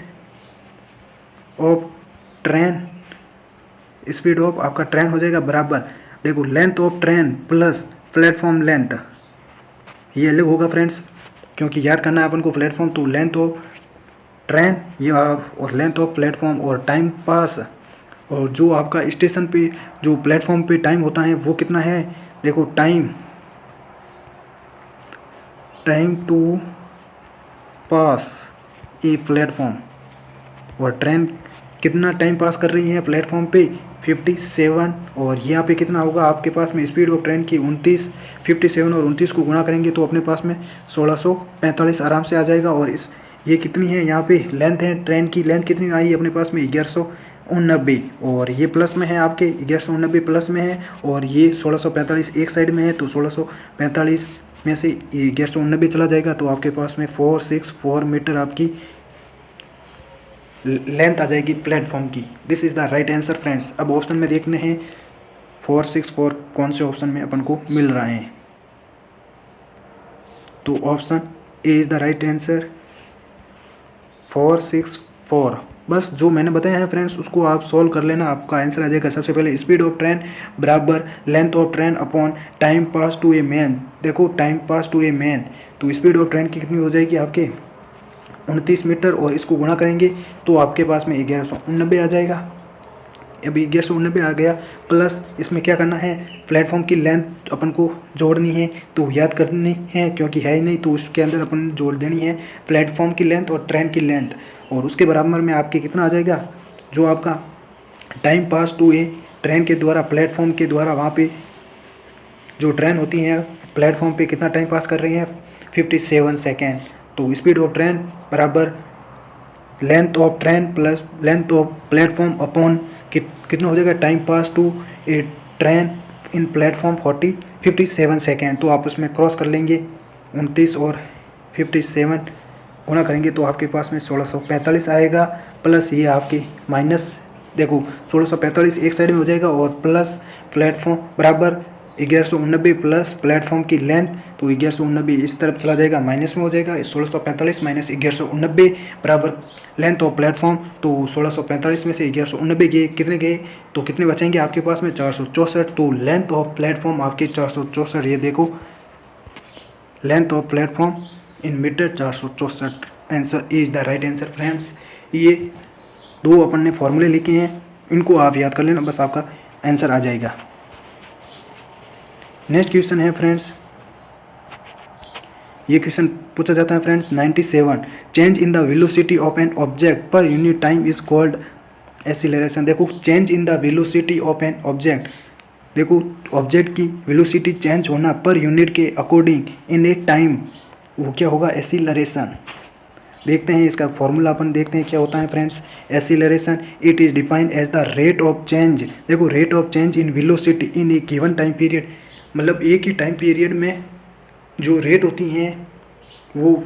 ऑफ आपका ट्रेन हो जाएगा बराबर, देखो length of train plus platform length, ये अलग होगा फ्रेंड्स क्योंकि याद करना है अपन को प्लेटफॉर्म। तो लेंथ ऑफ ट्रेन ये और लेंथ ऑफ प्लेटफॉर्म और टाइम पास, और जो आपका स्टेशन पे जो प्लेटफॉर्म पे टाइम होता है वो कितना है, देखो time to pass a platform, और ट्रेन कितना टाइम पास कर रही हैं प्लेटफॉर्म पे 57, और यहाँ पे कितना होगा आपके पास में स्पीड ऑफ ट्रेन की 29। 57 और 29 को गुणा करेंगे तो अपने पास में 1645 आराम से आ जाएगा। और इस ये कितनी है यहाँ पे लेंथ है, ट्रेन की लेंथ कितनी आई अपने पास में 1189, और ये प्लस में है आपके 1189 प्लस में है, और ये 1645 एक साइड में है, तो 1645 में से 1189 चला जाएगा, तो आपके पास में 464 मीटर आपकी लेंथ आ जाएगी प्लेटफॉर्म की। This is the right answer friends. अब ऑप्शन में देखने हैं 464 कौन से ऑप्शन में अपन को मिल रहा है। तो option A is the right answer 464। बस जो मैंने बताया है फ्रेंड्स उसको आप सॉल्व कर लेना, आपका आंसर आ जाएगा। सबसे पहले स्पीड ऑफ ट्रेन बराबर length of train upon time pass to a man. देखो time pass to a man, तो स्पीड ऑफ ट्रेन की कितनी हो जाएगी आपके 29 मीटर, और इसको गुणा करेंगे तो आपके पास में 1189 आ जाएगा। अभी 1189 आ गया, प्लस इसमें क्या करना है, प्लेटफॉर्म की लेंथ अपन को जोड़नी है, तो याद करनी है क्योंकि है ही नहीं, तो उसके अंदर अपन जोड़ देनी है प्लेटफॉर्म की लेंथ और ट्रेन की लेंथ, और उसके बराबर में आपके कितना आ जाएगा, जो आपका time pass to a train के द्वारा प्लेटफॉर्म के द्वारा वहाँ पे जो ट्रेन होती है प्लेटफॉर्म पे कितना टाइम पास कर रही हैं 57 सेकेंड। तो स्पीड ऑफ ट्रेन बराबर length of train plus length of platform upon कितना हो जाएगा time pass to a train in platform 57 second. तो आप उसमें क्रॉस कर लेंगे 29 और 57 गुणा करेंगे तो आपके पास में 1645 आएगा, प्लस ये आपके माइनस देखो 1645 एक साइड में हो जाएगा, और प्लस प्लेटफॉर्म बराबर 1189 प्लस प्लेटफॉर्म की लेंथ, तो 1189 इस तरफ चला जाएगा, माइनस में हो जाएगा 1645 माइनस 1189 बराबर लेंथ ऑफ प्लेटफॉर्म। तो 1645 में से 1189 गए, कितने गए तो कितने बचेंगे आपके पास में 464। तो लेंथ ऑफ प्लेटफॉर्म आपके 464, ये देखो length of platform in metre 464। Answer is the right answer friends. ये दो अपन ने फॉर्मूले लिखे हैं, इनको आप याद कर लेना, बस आपका आंसर आ जाएगा। नेक्स्ट क्वेश्चन है फ्रेंड्स, ये क्वेश्चन पूछा जाता है friends 97 change in the velocity of an object per unit time is called acceleration. देखो change in the velocity of an object, देखो ऑब्जेक्ट की वेलोसिटी चेंज होना पर यूनिट के अकॉर्डिंग इन ए टाइम, वो क्या होगा एक्सीलरेशन। देखते हैं इसका फॉर्मूला, अपन देखते हैं क्या होता है friends. Acceleration it is defined as the rate of change, देखो rate of change in velocity in a given time period, मतलब एक ही टाइम पीरियड में जो रेट होती हैं वो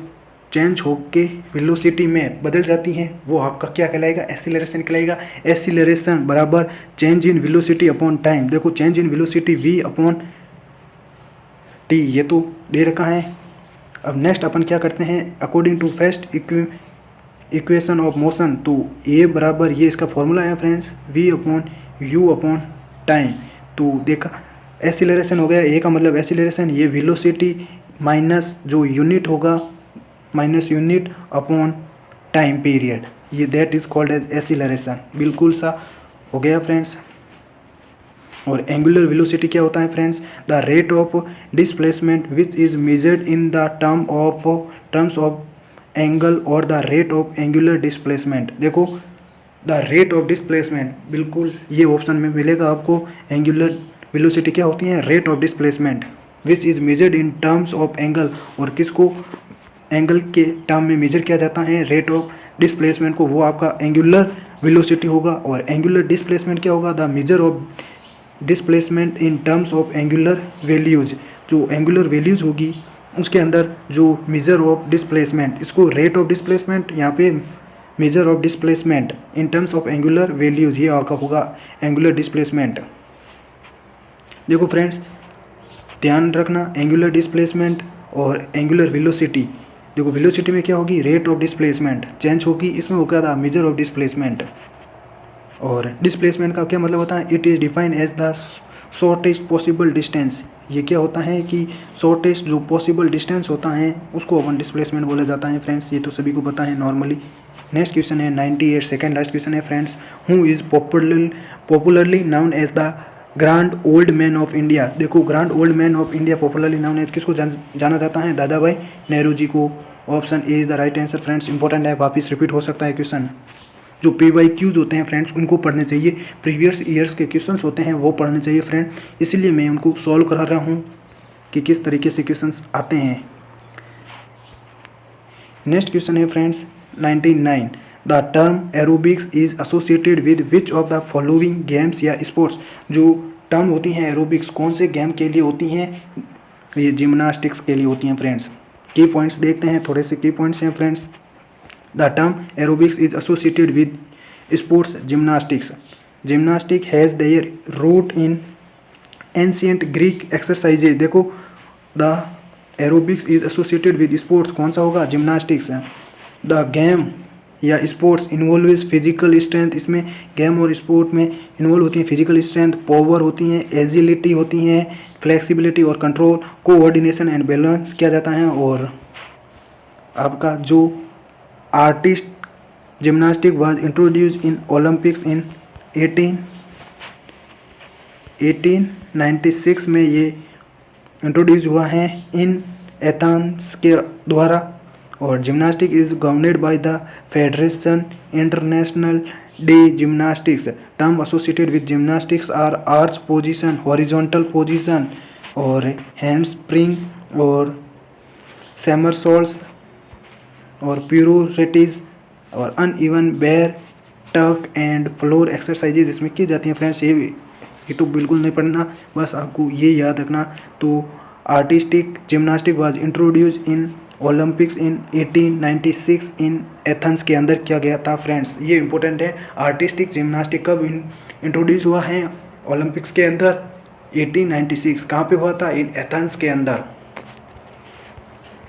चेंज होके वेलोसिटी में बदल जाती हैं, वो आपका क्या कहलाएगा एक्सीलरेशन कहलाएगा। एक्सीलरेशन बराबर change in velocity upon time, देखो change in velocity v upon T, ये तो दे रखा है। अब नेक्स्ट अपन क्या करते हैं, according to first equation of motion, तो ए बराबर ये इसका फॉर्मूला है friends v upon u upon time. तो देखा एक्सीलरेशन हो गया, ए का मतलब एक्सीलरेशन, ये वेलोसिटी माइनस जो यूनिट होगा minus unit upon time period, ये that is called as acceleration. बिल्कुल सा हो गया फ्रेंड्स। और एंगुलर वेलोसिटी क्या होता है friends, the rate of displacement which is measured in the terms of angle और the rate of angular displacement. देखो द रेट ऑफ डिस्प्लेसमेंट, बिल्कुल ये ऑप्शन में मिलेगा आपको। एंगुलर वेलोसिटी क्या होती है, rate of displacement which is measured in terms of angle, और किसको एंगल के टर्म में मेजर किया जाता है रेट ऑफ डिस्प्लेसमेंट को, वो आपका एंगुलर वेलोसिटी होगा। और एंगुलर डिस्प्लेसमेंट क्या होगा, the major of displacement in terms of angular values, जो एंगुलर वैल्यूज़ होगी उसके अंदर जो मेजर ऑफ डिस्प्लेसमेंट, इसको रेट ऑफ डिस्प्लेसमेंट, यहाँ पे major of displacement in terms of angular values, ये आपका होगा एंगुलर डिस्प्लेसमेंट। देखो फ्रेंड्स ध्यान रखना, एंगुलर डिस्प्लेसमेंट और एंगुलर वेलोसिटी, देखो वेलोसिटी में क्या होगी रेट ऑफ डिस्प्लेसमेंट चेंज होगी, इसमें होगा था मेजर ऑफ डिस्प्लेसमेंट। और डिस्प्लेसमेंट का क्या मतलब होता है, it is defined as the shortest possible distance, ये क्या होता है कि शॉर्टेस्ट जो पॉसिबल डिस्टेंस होता है उसको अपन डिस्प्लेसमेंट बोला जाता है फ्रेंड्स, ये तो सभी को पता है नॉर्मली। नेक्स्ट क्वेश्चन है 98 सेकेंड लास्ट क्वेश्चन है friends, who is popularly known as the grand old man of India. देखो grand old man of India popularly known as किसको जाना जाता है, दादा भाई नेहरू जी को। Option A is the right answer friends, important है, वापिस रिपीट हो सकता है क्वेश्चन। जो PYQs होते हैं फ्रेंड्स उनको पढ़ने चाहिए, प्रीवियस ईयर्स के क्वेश्चंस होते हैं वो पढ़ने चाहिए फ्रेंड। इसीलिए मैं उनको सॉल्व करा रहा हूँ कि किस तरीके से क्वेश्चंस आते हैं। नेक्स्ट क्वेश्चन है friends 99, the term aerobics is associated with which of the following games या स्पोर्ट्स। जो टर्म होती हैं एरोबिक्स कौन से गेम के लिए होती हैं, ये जिम्नास्टिक्स के लिए होती हैं फ्रेंड्स। की पॉइंट्स देखते हैं, थोड़े से की पॉइंट्स हैं friends. The term aerobics is associated with sports gymnastics. Gymnastic has their root in ancient Greek exercises. देखो the aerobics is associated with sports कौन सा होगा, जिम्नास्टिक्स। द गेम या स्पोर्ट्स इन्वॉल्व फिजिकल स्ट्रेंथ, इसमें गेम और स्पोर्ट में इन्वॉल्व होती हैं फिजिकल स्ट्रेंथ, पावर होती हैं, एजिलिटी होती हैं, फ्लेक्सिबिलिटी और कंट्रोल, कोऑर्डिनेशन एंड बैलेंस किया जाता है। और आपका जो artist gymnastic was introduce in Olympics इन 1896 में ये इंट्रोड्यूस हुआ है इन एथेंस के द्वारा। और gymnastic is governed by the federation international de gymnastics. Term associated with gymnastics are arch position, horizontal position और हैंड स्प्रिंग और सैमरसॉल्ट्स और प्यूरोरेटीज और uneven bar tuck and floor exercises इसमें की जाती हैं फ्रेंड्स। ये तो बिल्कुल नहीं पढ़ना, बस आपको ये याद रखना। तो artistic gymnastic was introduce in Olympics in 1896 in Athens के अंदर किया गया था फ्रेंड्स। ये इंपॉर्टेंट है, आर्टिस्टिक जिम्नास्टिक कब इंट्रोड्यूस हुआ है ओलंपिक्स के अंदर, 1896। कहाँ पे हुआ था, इन एथेंस के अंदर।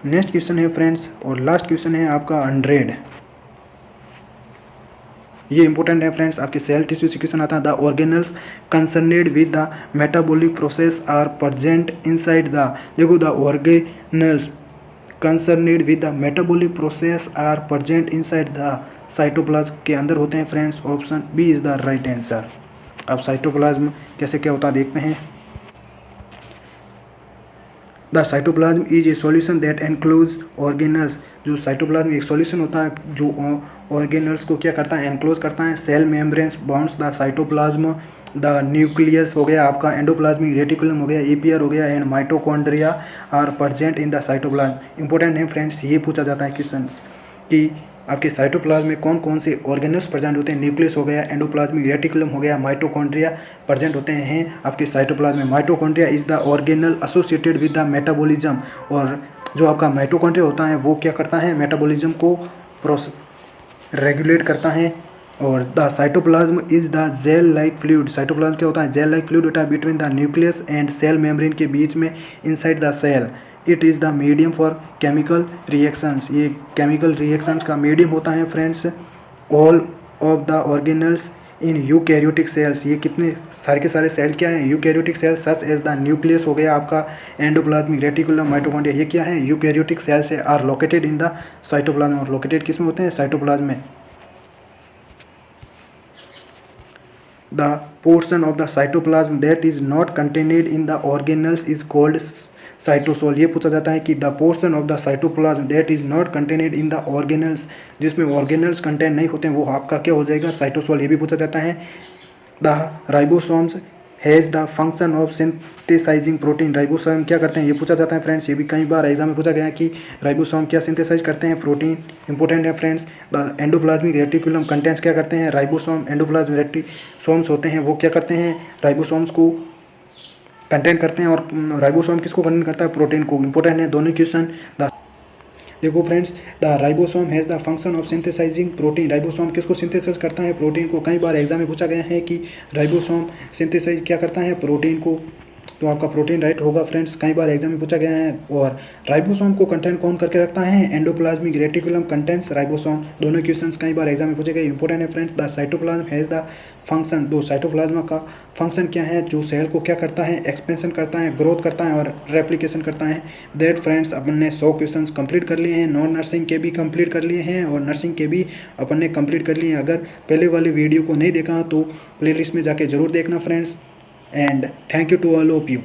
नेक्स्ट क्वेश्चन है फ्रेंड्स और लास्ट क्वेश्चन है आपका 100। ये इंपॉर्टेंट है फ्रेंड्स, आपके सेल टिश्यू से क्वेश्चन आता है। The organelles concerned with the metabolic process are present inside the. देखो the organelles concerned with the metabolic process are present inside the cytoplasm के अंदर होते हैं friends. Option B is the right answer. अब साइटोप्लाज्म कैसे क्या होता है देखते हैं। The cytoplasm is a solution that enclose organelles. जो साइटोप्लाज्म एक सॉल्यूशन होता है जो ऑर्गेनल्स को क्या करता है, एनक्लोज करता है। Cell membranes bounds the cytoplasm. The nucleus हो गया आपका, एंडोप्लाज्मिक रेटिकुलम हो गया, एपीआर हो गया and mitochondria are present in the cytoplasm. Important है फ्रेंड्स, ये पूछा जाता है क्वेश्चन कि आपके साइटोप्लाज्म में कौन कौन से ऑर्गेनल्स प्रेजेंट होते हैं। न्यूक्लियस हो गया, एंडोप्लाज्मिक रेटिकुलम हो गया, माइटोकॉन्ड्रिया प्रेजेंट होते हैं आपके साइटोप्लाज्म में। Mitochondria is the organelle associated with the metabolism. और जो आपका माइटोकॉन्ड्रिया होता है वो क्या करता है, मेटाबॉलिज्म को रेगुलेट करता है। और the cytoplasm is the gel like fluid. Cytoplasm क्या होता है, जेल लाइक फ्लूइड होता है between the nucleus and cell membrane के बीच में inside the cell. It is the medium for chemical reactions. ये केमिकल रिएक्शंस का मीडियम होता है friends. All of the organelles in eukaryotic cells. ये कितने सारे के सारे सेल क्या हैं, eukaryotic cells such as the nucleus हो गया आपका, एंडोप्लाज्मिक रेटिकुलम, माइटोकॉन्ड्रिया, ये क्या है, यूकैरियोटिक सेल्स है। Are located in the cytoplasm. और लोकेटेड किस में होते हैं, साइटोप्लाज्म में। The portion of the cytoplasm that is not contained in the organelles is called cytosol। ये पूछा जाता है कि the portion of the cytoplasm that is not contained in the organelles, जिसमें organelles कंटेन नहीं होते हैं वो आपका क्या हो जाएगा, साइटोसोल। ये भी पूछा जाता है। The ribosomes has the function of synthesising protein. Ribosome क्या करते हैं, ये पूछा जाता है फ्रेंड्स। ये भी कई बार एग्जाम में पूछा गया है कि राइबोसोम क्या सिंथेसाइज करते हैं, प्रोटीन। इंपॉर्टेंट है friends. The endoplasmic reticulum contents क्या करते हैं, राइबोसोम। एंडोप्लाज्मिक रेटिसोम्स होते हैं वो क्या करते हैं, राइबोसोम्स को कंटेंट करते हैं। और राइबोसोम किसको कंटेंट करता है, प्रोटीन को। इंपॉर्टेंट है दोनों क्वेश्चन। देखो friends, the ribosome has the function of synthesising protein. Ribosome किसको सिंथेसाइज करता है, प्रोटीन को। कई बार एग्जाम में पूछा गया है कि राइबोसोम सिंथेसाइज क्या करता है, प्रोटीन को। तो आपका प्रोटीन राइट होगा फ्रेंड्स, कई बार एग्जाम में पूछा गया है। और राइबोसोम को कंटेंट कौन करके रखता है, एंडोप्लाज्मिक रेटिकुलम कंटेंट्स राइबोसोम। दोनों क्वेश्चंस कई बार एग्जाम में पूछे गए, इंपॉर्टेंट है friends. The cytoplasm has the function. दो साइटोप्लाज्म का फंक्शन क्या है, जो सेल को क्या करता है, एक्सपेंशन करता है, ग्रोथ करता है और रेप्लिकेशन करता है। दैट फ्रेंड्स अपन ने 100 क्वेश्चंस कंप्लीट कर लिए हैं। नॉन नर्सिंग के भी कंप्लीट कर लिए हैं और नर्सिंग के भी अपन ने कंप्लीट कर लिए हैं। अगर पहले वाले वीडियो को नहीं देखा तो प्लेलिस्ट में जाके जरूर देखना friends. And thank you to all of you.